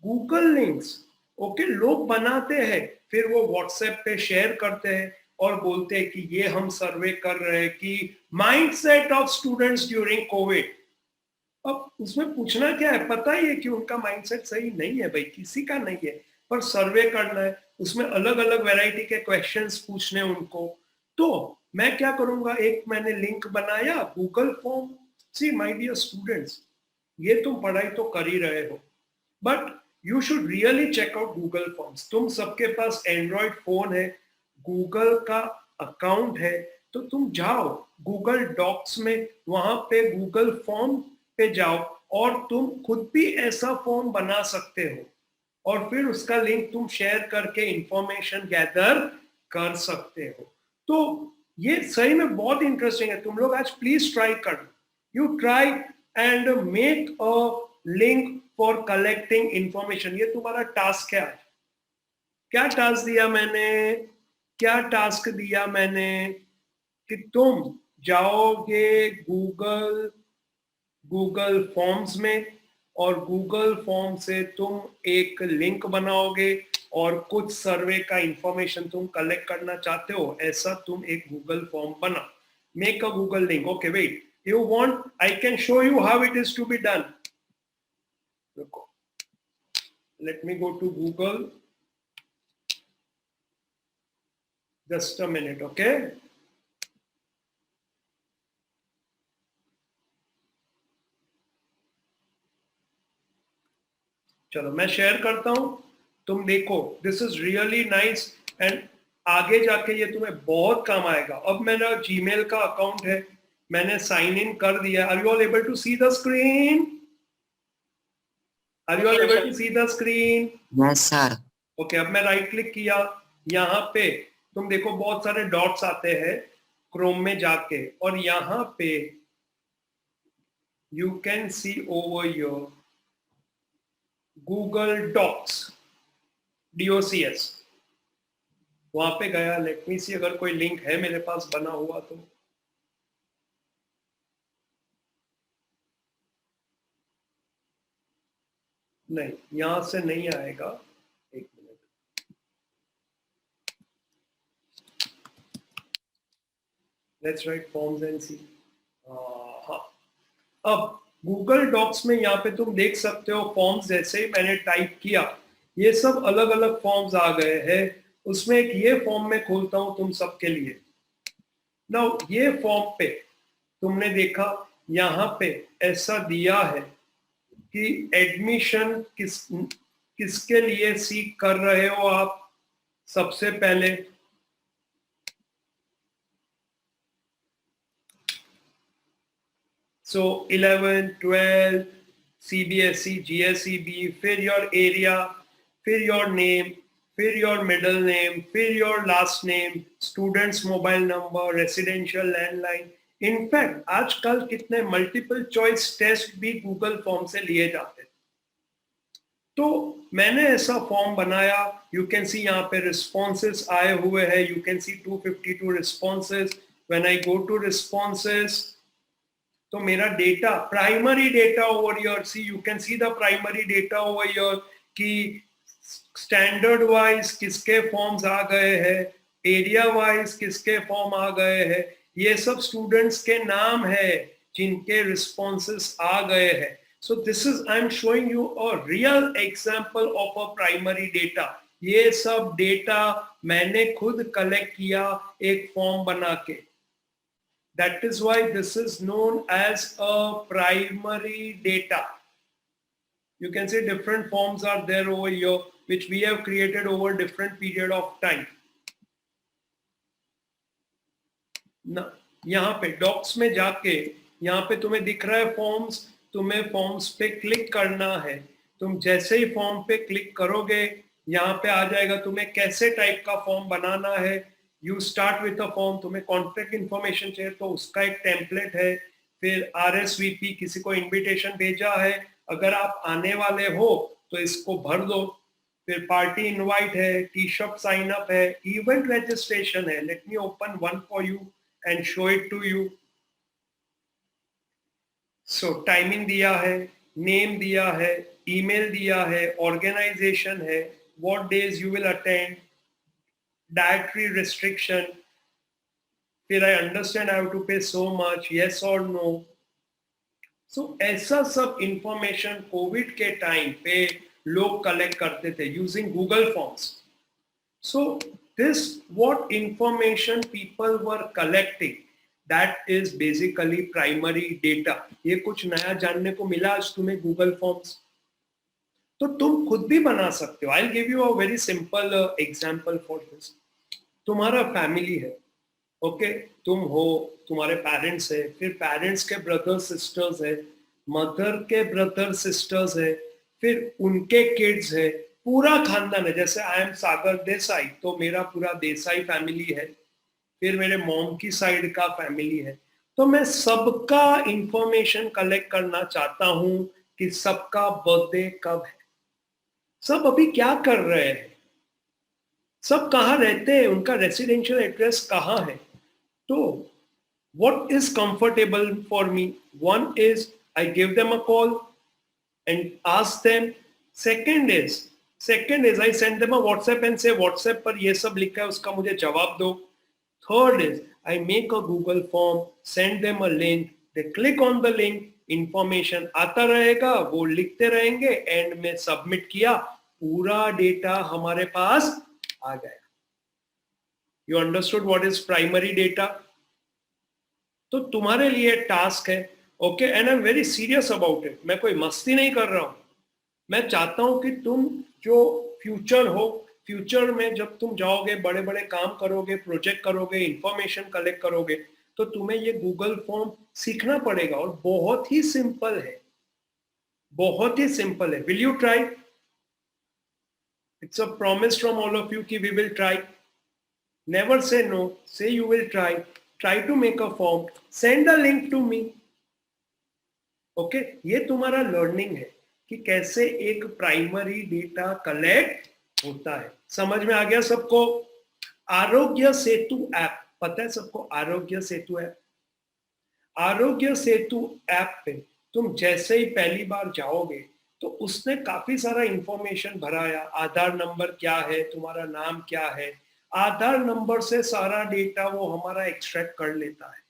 गूगल लिंक्स ओके लोग बनाते हैं, फिर वो व्हाट्सएप पे शेयर करते हैं और बोलते हैं कि ये हम सर्वे कर रहे हैं कि mindset of students during Covid. अब उसमें पूछना क्या है, पता ही है कि उनका माइंडसेट सही नहीं है भाई, किसी का नहीं है, पर सर्वे करना है, उसमें अलग अलग वैरायटी के क्वेश्चंस पूछने उनको. तो मैं क्या करूंगा, एक मैंने लिंक बनाया Google form. See my dear students, ये तुम पढ़ाई तो कर ही रहे हो, but you should really check out Google forms. तुम सबके पास एंड्रॉइड फोन है, गूगल का अकाउंट है, तो तुम जाओ गूगल डॉक्स में, वहां पे गूगल फॉर्म पे जाओ और तुम खुद भी ऐसा फॉर्म बना सकते हो और फिर उसका लिंक तुम शेयर करके इंफॉर्मेशन गैदर कर सकते हो. तो ये सही में बहुत इंटरेस्टिंग है. तुम लोग आज प्लीज ट्राई करो. You try and make a link for collecting information. ये तुम्हारा टास्क है आज. क्या टास्क दिया मैंने कि तुम जाओगे गूगल फॉर्म्स में और गूगल फॉर्म से तुम एक लिंक बनाओगे और कुछ सर्वे का इंफॉर्मेशन तुम कलेक्ट करना चाहते हो, ऐसा तुम एक गूगल फॉर्म बना. Make a Google link. Okay wait, you want, I can show you how it is to be done. Let me go to Google. Just a minute, okay? चलो मैं शेयर करता हूं, तुम देखो. This is really nice and आगे जाके ये तुम्हें बहुत काम आएगा. अब मेरा जीमेल का अकाउंट है, मैंने साइन इन कर दिया. Are you all able to see the screen? Are you all able to see the screen? Yes, sir. Okay, अब मैं राइट क्लिक किया, यहाँ पे तुम देखो बहुत सारे डॉट्स आते हैं क्रोम में जाके, और यहाँ पे you can see over your Google docs, DOCS. वहां पे गया. लेट मी सी अगर कोई लिंक है मेरे पास बना हुआ तो. नहीं, यहां से नहीं आएगा. एक minute, let's write forms and see. हाँ, अब गूगल डॉक्स में यहाँ पे तुम देख सकते हो फॉर्म्स. जैसे मैंने टाइप किया ये सब अलग अलग फॉर्म्स आ गए हैं. उसमें एक ये फॉर्म में खोलता हूं तुम सबके लिए. नाउ ये फॉर्म पे तुमने देखा यहाँ पे ऐसा दिया है कि एडमिशन किसके लिए सीख कर रहे हो आप. सबसे पहले So 11, 12, CBSE, GSEB, फिर your area, फिर your name, फिर your middle name, फिर your last name, student's mobile number, residential landline. In fact आजकल कितने मल्टीपल चॉइस टेस्ट भी गूगल फॉर्म से लिए जाते हैं. तो मैंने ऐसा फॉर्म बनाया. यू कैन सी यहाँ पे रिस्पॉन्सेस आए हुए हैं. You can see 252 responses. When I go to responses तो मेरा data, primary data over your, see you can see the primary data over your कि स्टैंडर्ड वाइज किसके फॉर्म्स आ गए हैं, एरिया वाइज किसके फॉर्म आ गए हैं. ये सब स्टूडेंट्स के नाम है जिनके रिस्पॉन्सेस आ गए हैं. So this is, I am showing you a real example of a primary data. ये सब डेटा मैंने खुद कलेक्ट किया एक फॉर्म बना के. That is why this is known as a primary data. You can say different forms are there over here which we have created over different period of time. ना यहाँ पे docs में जाके यहाँ पे तुम्हें दिख रहा है फॉर्म्स. तुम्हें फॉर्म्स पे क्लिक करना है. तुम जैसे ही फॉर्म पे क्लिक करोगे यहाँ पे आ जाएगा तुम्हें कैसे टाइप का फॉर्म बनाना है. You start with a form. तुम्हें कॉन्टैक्ट इन्फॉर्मेशन चाहिए तो उसका एक टेम्पलेट है. फिर RSVP, किसी को इनविटेशन भेजा है, अगर आप आने वाले हो तो इसको भर दो. फिर पार्टी इनवाइट है, टी शर्ट साइन अप है, इवेंट रजिस्ट्रेशन है. Let me open one for you and show it to you. So timing दिया है, नेम दिया है, ईमेल दिया है, ऑर्गेनाइजेशन है, what days you will attend, dietary restriction, फिर I understand I have to pay so much, yes और no. So ऐसा सब इंफॉर्मेशन कोविड के टाइम पे लोग कलेक्ट करते थे using Google forms. So this what information people were collecting, that is basically primary data. ये कुछ नया जानने को मिला आज तुम्हें गूगल फॉर्म्स. तो तुम खुद भी बना सकते हो. I'll give you a very simple example for this. तुम्हारा फैमिली है, ओके, तुम हो, तुम्हारे पेरेंट्स है, फिर पेरेंट्स के ब्रदर सिस्टर्स है, मदर के ब्रदर सिस्टर्स है, फिर उनके किड्स है, पूरा खानदान है. जैसे आई एम सागर देसाई तो मेरा पूरा देसाई फैमिली है. फिर मेरे मॉम की साइड का फैमिली है. तो मैं सबका इंफॉर्मेशन कलेक्ट करना चाहता हूं कि सबका बर्थडे कब है, सब अभी क्या कर रहे हैं, सब कहाँ रहते हैं, उनका रेसिडेंशियल एड्रेस कहाँ है. तो what is comfortable for me? One is I give them a call and ask them. Second is I send them a WhatsApp and say WhatsApp पर ये सब लिखा है उसका मुझे जवाब दो. Third is I make a Google form, send them a link, they click on the link, information आता रहेगा, वो लिखते रहेंगे, एंड में सबमिट किया, पूरा डेटा हमारे पास आ गया. You understood what is primary data? तो तुम्हारे लिए टास्क है, okay, and I am very serious about it. मैं कोई मस्ती नहीं कर रहा हूं. मैं चाहता हूं कि तुम जो फ्यूचर हो, फ्यूचर में जब तुम जाओगे, बड़े बड़े काम करोगे, प्रोजेक्ट करोगे, इंफॉर्मेशन कलेक्ट करोगे, तो तुम्हें ये गूगल फॉर्म सीखना पड़ेगा. और बहुत ही सिंपल है, बहुत ही सिंपल है. Will you try? It's a promise from all of you कि we will try. Never say no, say you will try. Try to make a form, send a link to me. Okay, ये तुम्हारा learning है कि कैसे एक primary data collect होता है. समझ में आ गया सबको? आरोग्य सेतु ऐप पता है सबको? आरोग्य सेतु ऐप, आरोग्य सेतु ऐप पे तुम जैसे ही पहली बार जाओगे तो उसने काफी सारा इंफॉर्मेशन भराया. आधार नंबर क्या है, तुम्हारा नाम क्या है, आधार नंबर से सारा डेटा वो हमारा एक्सट्रैक्ट कर लेता है.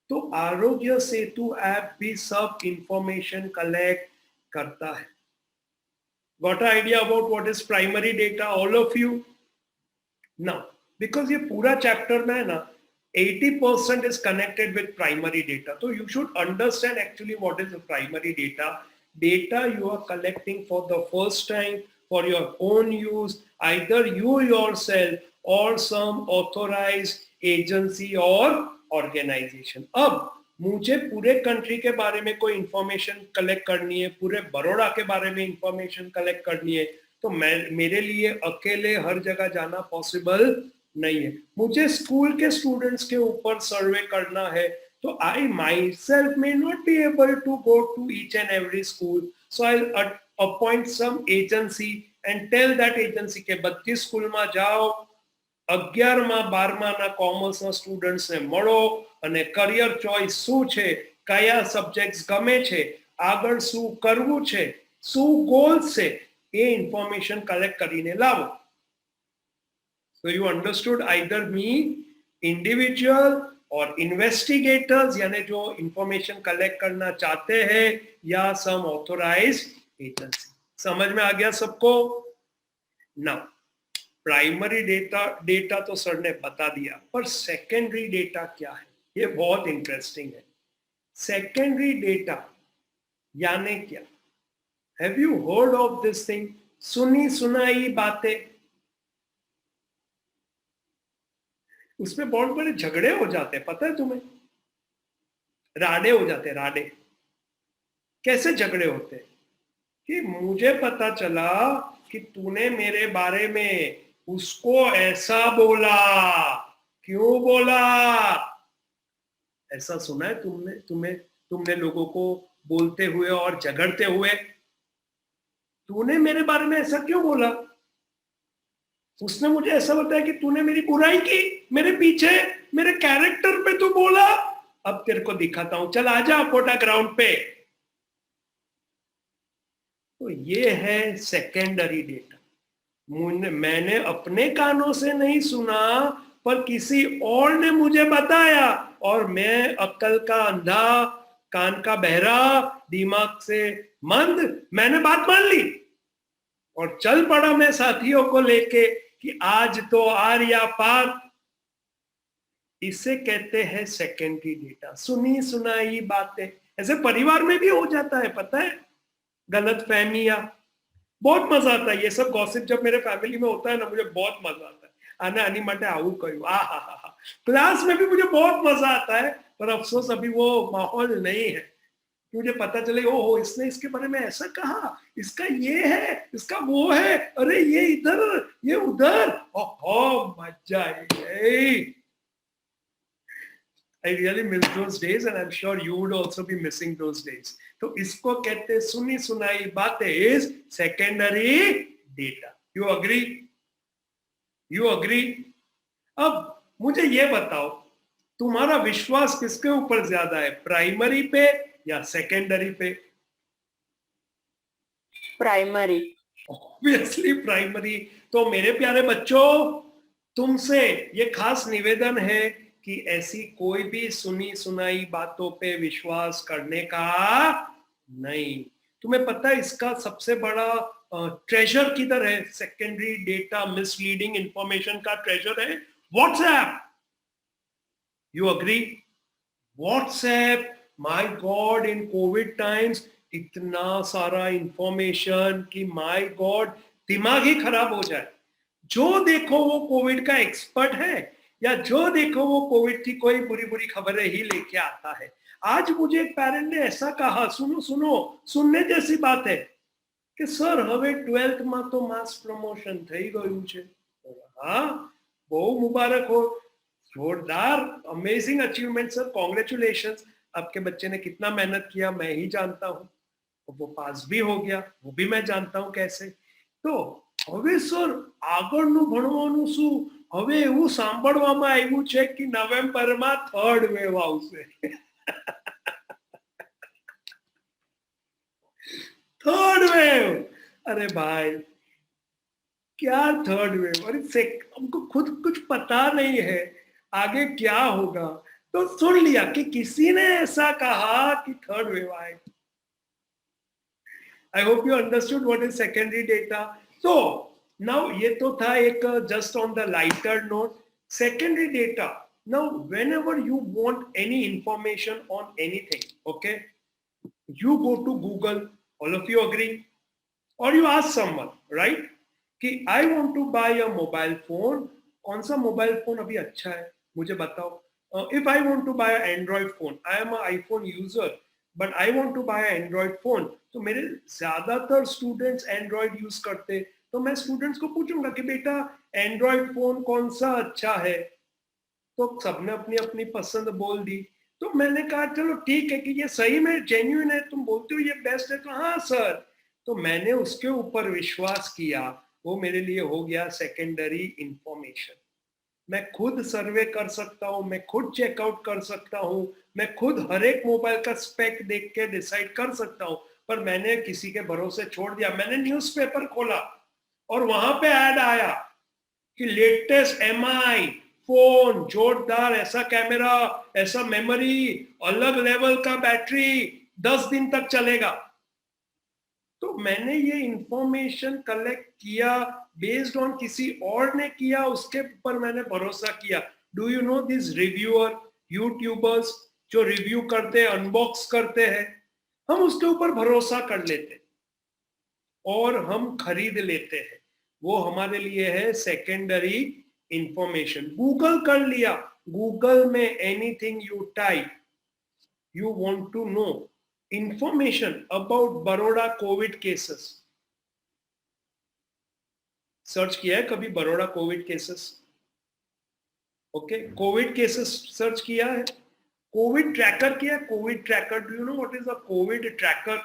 तो आरोग्य सेतु ऐप भी सब इंफॉर्मेशन कलेक्ट करता है. Got idea about what is primary data all of you? Now because ये पूरा चैप्टर में है ना, 80% is connected with primary data. So you should understand actually what is the primary data. Data you are collecting for the first time for your own use, either you yourself or some authorized agency or organization. अब मुझे पूरे country के बारे में कोई information collect करनी है, पूरे बड़ौदा के बारे में इंफॉर्मेशन कलेक्ट करनी है, तो मेरे लिए अकेले हर जगह जाना पॉसिबल नहीं है। मुझे स्कूल के स्टूडेंट्स के ऊपर सर्वे करना है, तो I myself may not be able to go to each and every school, so I appoint some agency and tell that agency के 32 સ્કૂલમાં જાઓ, 11મા 12મા કોમર્સના સ્ટુડન્ટ્સને મળો અને કરિયર ચોઇસ શું છે, કયા સબ્જેક્ટ્સ ગમે છે, આગળ શું કરવું છે, શું ગોલ્સ છે, એ ઇન્ફોર્મેશન કલેક્ટ કરીને લાવો. So you understood either me, individual और इन्वेस्टिगेटर्स यानी जो इंफॉर्मेशन कलेक्ट करना चाहते हैं, या सम ऑथोराइज्ड एजेंसी. समझ में आ गया सबको? नाउ प्राइमरी डेटा तो सर ने बता दिया, पर सेकेंडरी डेटा क्या है, ये बहुत इंटरेस्टिंग है. सेकेंडरी डेटा यानी क्या? Have you heard of this thing? सुनी सुनाई बातें, उसमें बहुत बड़े झगड़े हो जाते हैं, पता है तुम्हें? राडे हो जाते हैं, राडे. कैसे झगड़े होते हैं? कि मुझे पता चला कि तूने मेरे बारे में उसको ऐसा बोला, क्यों बोला? ऐसा सुना है तुमने लोगों को बोलते हुए और झगड़ते हुए? तूने मेरे बारे में ऐसा क्यों बोला? उसने मुझे ऐसा बताया कि तूने मेरी बुराई की, मेरे पीछे मेरे कैरेक्टर पे तू बोला, अब तेरे को दिखाता हूं, चल आजा कोटा ग्राउंड पे. तो ये है सेकेंडरी डेटा. मैंने अपने कानों से नहीं सुना, पर किसी और ने मुझे बताया, और मैं अक्ल का अंधा, कान का बहरा, दिमाग से मंद, मैंने बात मान ली और चल पड़ा मैं साथियों को लेके कि आज तो आर या पार. इसे कहते हैं सेकेंडरी डेटा, सुनी सुनाई बातें. ऐसे परिवार में भी हो जाता है, पता है, गलत फहमियां. बहुत मजा आता है ये सब गॉसिप जब मेरे फैमिली में होता है ना, मुझे बहुत मजा आता है. आना आनी माटे आऊ कह्યું, आ हा हा हा. क्लास में भी मुझे बहुत मजा आता है, पर अफसोस अभी वो माहौल नहीं है. मुझे पता चले, ओहो इसने इसके बारे में ऐसा कहा, इसका ये है, इसका वो है, अरे ये इधर ये उधर, ओहो मजा आई. I really miss those days and I'm sure you would also be missing those days. तो इसको कहते सुनी सुनाई बातें is secondary data. You agree? You agree? अब मुझे ये बताओ, तुम्हारा विश्वास किसके ऊपर ज्यादा है, प्राइमरी पे या सेकेंडरी पे? प्राइमरी. Obviously primary. तो मेरे प्यारे बच्चों, तुमसे ये खास निवेदन है कि ऐसी कोई भी सुनी सुनाई बातों पे विश्वास करने का नहीं. तुम्हें पता है इसका सबसे बड़ा ट्रेजर किधर है? सेकेंडरी डेटा मिसलीडिंग इंफॉर्मेशन का ट्रेजर है WhatsApp. You agree? WhatsApp, my God, in Covid times इतना सारा इंफॉर्मेशन कि माय गॉड दिमाग ही खराब हो जाए. जो देखो वो कोविड का एक्सपर्ट है, या जो देखो वो कोविड की कोई बुरी बुरी खबरें ही लेके आता है. आज मुझे एक पेरेंट ने ऐसा कहा, सुनो सुनो, सुनने जैसी बात है, कि सर હવે 12th માં તો માસ પ્રમોશન થઈ ગયું છે. हाँ, बहुत मुबारक हो, जोरदार, अमेजिंग अचीवमेंट सर, कॉन्ग्रेचुलेशंस. आपके बच्चे ने कितना मेहनत किया मैं ही जानता हूँ, वो पास भी हो गया, वो भी मैं जानता हूँ कैसे. तो હવે સર આગળનું ભણવાનું શું? હવે એવું સાંભળવામાં આવ્યું છે કે નવેમ્બરમાં થર્ડ વેવ આવશે. Third wave. अरे भाई क्या थर्ड वेव? अरे हमको खुद कुछ पता नहीं है आगे क्या होगा, तो सुन लिया कि किसी ने ऐसा कहा कि थर्ड वेव आए. आई hope you understood what is secondary data. तो नाउ ये तो था एक just on the lighter note, secondary data. Now whenever you want any information on anything, okay, you go to Google. All of you agree? Or you ask someone, right, कि I want to buy a mobile phone. कौन सा mobile phone अभी अच्छा है मुझे बताओ. if I want to buy an Android phone, I am an iPhone user, but I want to buy an Android phone, तो मेरे ज्यादातर स्टूडेंट्स एंड्रॉइड यूज करते, तो मैं स्टूडेंट्स को पूछूंगा कि बेटा एंड्रॉइड फोन कौन सा अच्छा है, तो सबने अपनी अपनी पसंद बोल दी। तो मैंने कहा चलो ठीक है कि ये सही में जेन्युइन है, तुम बोलते हो ये बेस्ट है, तो हाँ सर। तो मैंने उसके ऊपर विश्वास किया, वो मेरे लिए हो गया सेकेंडरी इंफॉर्मेशन। मैं खुद सर्वे कर सकता हूं, मैं खुद चेकआउट कर सकता हूं, मैं खुद हर एक मोबाइल का स्पेक देख के डिसाइड कर सकता हूं, पर मैंने किसी के भरोसे छोड़ दिया। मैंने न्यूज़पेपर खोला और वहां पे ऐड आया कि लेटेस्ट एमआई फोन, जोरदार, ऐसा कैमरा, ऐसा मेमोरी, अलग लेवल का बैटरी, 10 दिन तक चलेगा। तो मैंने ये इंफॉर्मेशन कलेक्ट किया बेस्ड ऑन किसी और ने किया, उसके ऊपर मैंने भरोसा किया। Do you no this reviewer, YouTubers जो रिव्यू करते हैं, अनबॉक्स करते हैं, हम उसके ऊपर भरोसा कर लेते और हम खरीद लेते हैं। वो हमारे लिए है सेकेंडरी इंफॉर्मेशन। गूगल कर लिया, गूगल में anything you type, you want to know information about Baroda Covid cases, search किया है कभी Baroda Covid cases? Okay, Covid cases search किया है, कोविड ट्रैकर किया, Covid tracker, do you know what is a Covid tracker?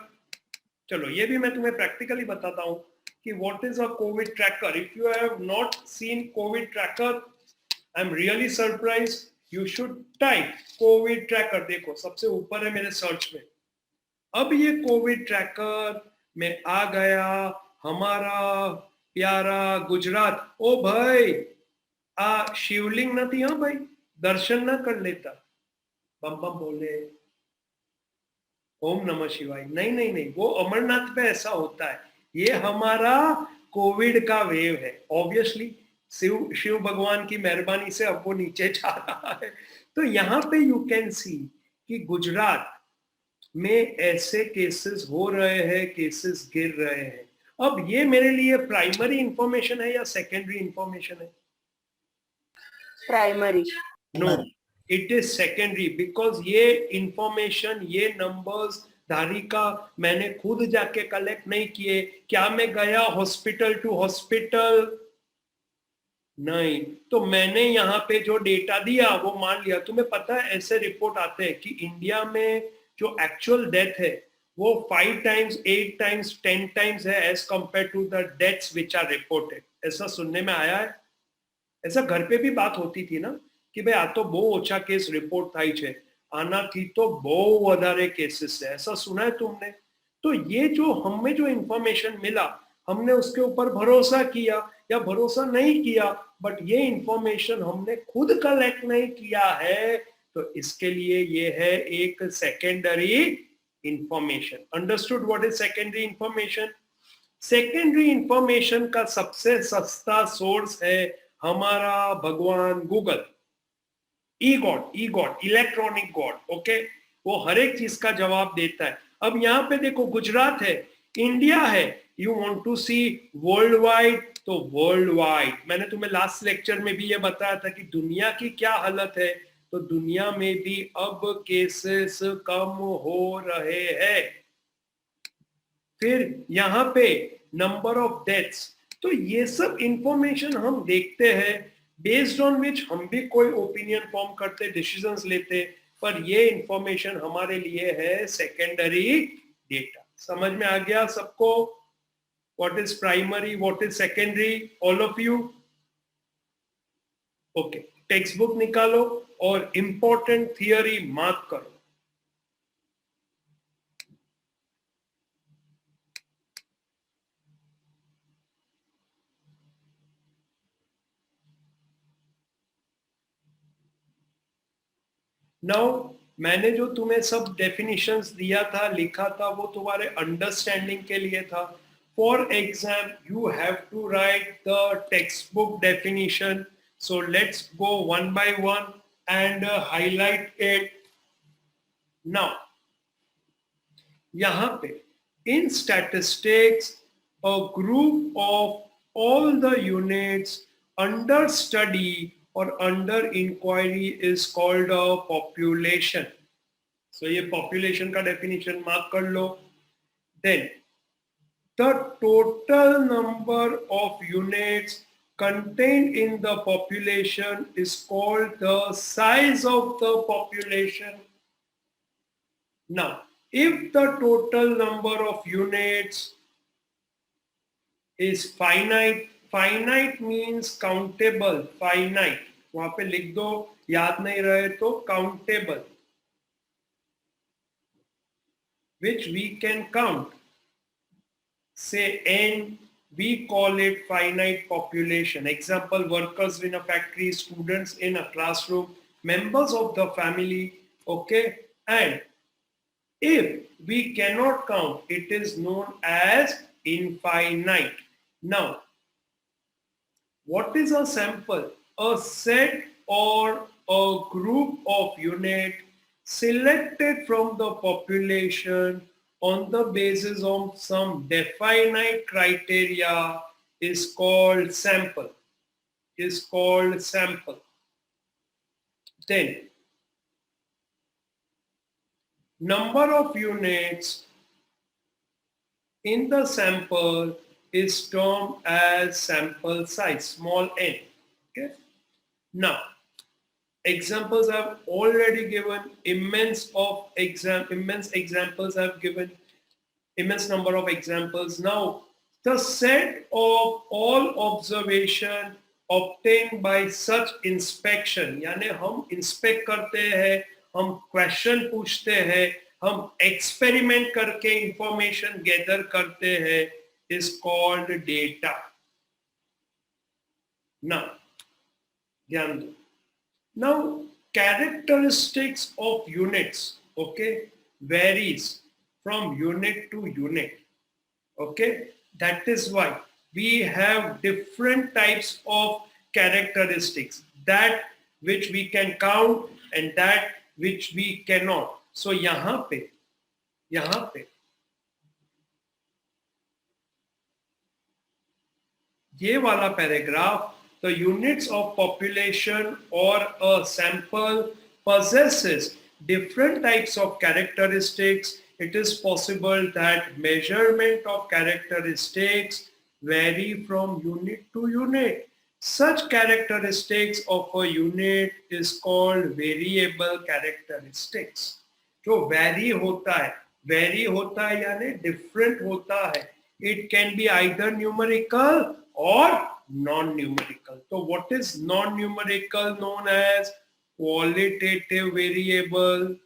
चलो ये भी मैं तुम्हें प्रैक्टिकली बताता हूं कि what is a Covid tracker. If you have not seen Covid tracker, I am really surprise, you should type Covid tracker. देखो सबसे ऊपर है मेरे सर्च में। अब ये कोविड ट्रैकर में आ गया हमारा प्यारा गुजरात। ओ भाई आ शिवलिंग नहीं, हाँ भाई, दर्शन ना कर लेता, बम बम बोले ओम नमः शिवाय, नहीं नहीं नहीं, वो अमरनाथ पे ऐसा होता है। ये हमारा कोविड का वेव है, ऑब्वियसली शिव भगवान की मेहरबानी से अब वो नीचे जा रहा है। तो यहाँ पे यू कैन सी कि गुजरात में ऐसे केसेस हो रहे हैं, केसेस गिर रहे हैं। अब ये मेरे लिए प्राइमरी इंफॉर्मेशन है या सेकेंडरी इंफॉर्मेशन है? Primary. No, it is secondary, because ये इंफॉर्मेशन, ये नंबर्स धारिका मैंने खुद जाके कलेक्ट नहीं किए। क्या मैं गया हॉस्पिटल टू हॉस्पिटल? नहीं। तो मैंने यहाँ पे जो डेटा दिया वो मान लिया। तुम्हें पता है ऐसे रिपोर्ट आते हैं कि इंडिया में जो एक्चुअल डेथ है वो 5 टाइम्स, 8 टाइम्स, 10 टाइम्स है as compare to the deaths which are reported. ऐसा सुनने में आया है। ऐसा घर पे भी बात होती थी ना कि भाई आ तो बहुत ओछा केस रिपोर्ट थाई छे, आना थी तो बहुत वधारे केसेस है, ऐसा सुना है तुमने? तो ये जो हमें जो इंफॉर्मेशन मिला, हमने उसके ऊपर भरोसा किया या भरोसा नहीं किया, बट ये इंफॉर्मेशन हमने खुद कलेक्ट नहीं किया है, तो इसके लिए ये है एक secondary information. Understood what is secondary information? Secondary information का सबसे सस्ता सोर्स है हमारा भगवान गूगल। ई गॉड, इलेक्ट्रॉनिक गॉड, ओके, वो हर एक चीज का जवाब देता है। अब यहाँ पे देखो, गुजरात है, इंडिया है, you want to see world wide, तो वर्ल्ड वाइड। मैंने तुम्हें लास्ट लेक्चर में भी ये बताया था कि दुनिया की क्या हालत है, तो दुनिया में भी अब केसेस कम हो रहे हैं। फिर यहाँ पे नंबर ऑफ डेथ्स, तो ये सब इंफॉर्मेशन हम देखते हैं, बेस्ड ऑन विच हम भी कोई ओपिनियन फॉर्म करते, डिसीजंस लेते, पर ये इंफॉर्मेशन हमारे लिए है सेकेंडरी डेटा। समझ में आ गया सबको? What is primary, what is secondary, all of you? Okay, text book निकालो और इंपॉर्टेंट थियरी मार्क करो। नाउ मैंने जो तुम्हें सब डेफिनेशंस दिया था, लिखा था, वो तुम्हारे अंडरस्टैंडिंग के लिए था। For exam you have to write the text book definition, so let's go one by one and highlight it. Now यहाँ पे in statistics, a group of all the units under study और under inquiry is called a population. So ये population का definition mark कर लो. Then the total number of units contained in the population is called the size of the population. Now, if the total number of units is finite, finite means countable, finite. वहां पे लिख दो, याद नहीं रहे तो countable, which we can count. Say n, we call it finite population. Example, workers in a factory, students in a classroom, members of the family, okay? And if we cannot count, it is known as infinite. Now, what is a sample? A set or a group of units selected from the population on the basis of some definite criteria is called sample. Is called sample. Then, number of units in the sample is termed as sample size, small n. Okay. Now, examples I've already given, immense examples I've given, immense number of examples. Now, the set of all observation obtained by such inspection, यानी हम inspect करते हैं, हम question पूछते हैं, हम experiment करके information gather करते हैं, is called data. Now, ध्यान दो. Now, characteristics of units, okay, varies from unit to unit, okay. That is why we have different types of characteristics, that which we can count and that which we cannot. So यहाँ पे ये वाला paragraph, the units of population or a sample possesses different types of characteristics. It is possible that measurement of characteristics vary from unit to unit. Such characteristics of a unit is called variable characteristics. जो vary होता है यानी different होता है. It can be either numerical or non-numerical. So what is non-numerical? Known as qualitative variable.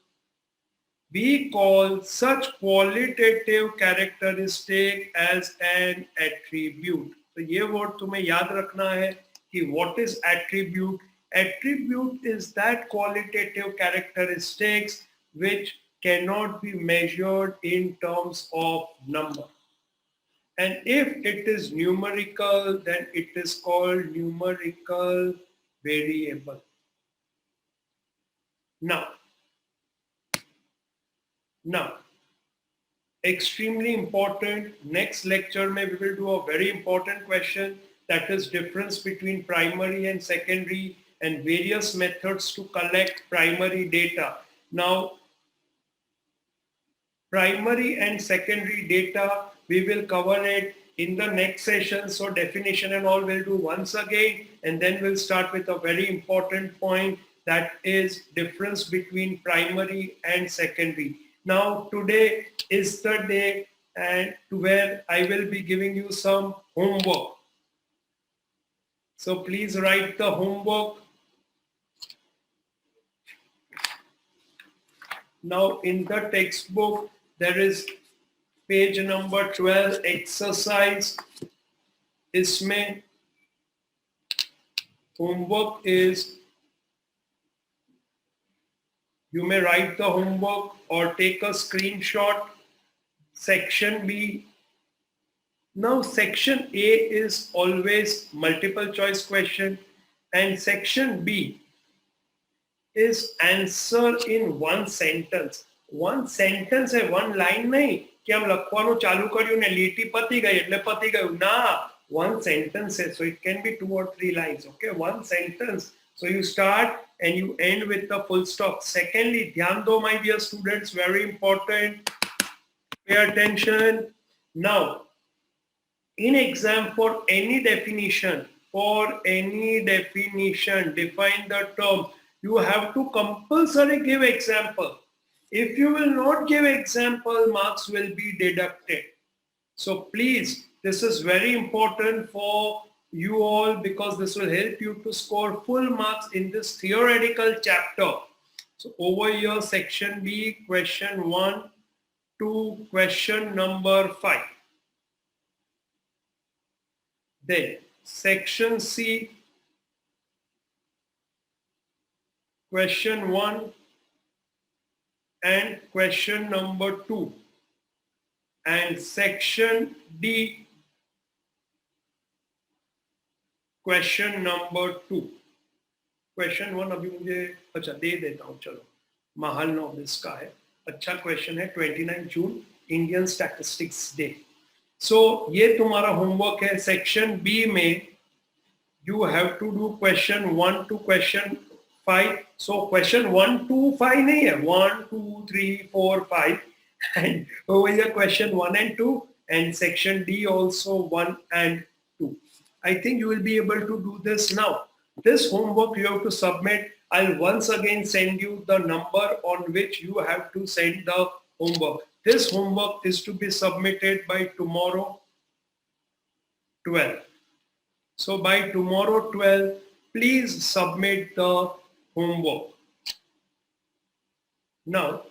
We call such qualitative characteristic as an attribute. तो ये word तुम्हें याद रखना है कि what is attribute? Attribute is that qualitative characteristics which cannot be measured in terms of number. And if it is numerical, then it is called numerical variable. Now, extremely important, next lecture we will do a very important question, that is difference between primary and secondary and various methods to collect primary data. Now, primary and secondary data, we will cover it in the next session. So definition and all we'll do once again, and then we'll start with a very important point, that is difference between primary and secondary. Now today is the day and where I will be giving you some homework. So please write the homework. Now in the textbook there is page number 12 exercise. इसमें homework is, you may write the homework or take a screenshot. Section B. Now section A is always multiple choice question and section B is answer in one sentence. One sentence है, one line नहीं कि हम लखवानो चालू करियो ने लीटी पती गई એટલે पती गયું ना, one sentence है, so it can be 2 or 3 lines. Okay, one sentence So you start and you end with the full stop. Secondly, ध्यान दो my dear students, very important. Pay attention. Now, in exam for any definition, define the term. You have to compulsory give example. If you will not give example, marks will be deducted. So please, this is very important for you all because this will help you to score full marks in this theoretical chapter. So over here, section B, question 1 to question number 5. Then section C, question 1 and question number 2. And section D, question number 2. Question 1 अभी मुझे अच्छा दे देता हूँ, चलो महाल नॉबिस का है, अच्छा question है, 29 जून इंडियन स्टैटिस्टिक्स डे. सो ये तुम्हारा होमवर्क है. सेक्शन बी में you have to do question 1 to question 5. So question 1 to 5 नहीं है, 1, 2, 3, 4, 5. And over here question 1 and 2 and section D also 1 and 2. I think you will be able to do this now. This homework you have to submit. I'll once again send you the number on which you have to send the homework. This homework is to be submitted by tomorrow 12. So by tomorrow 12, please submit the homework. Now,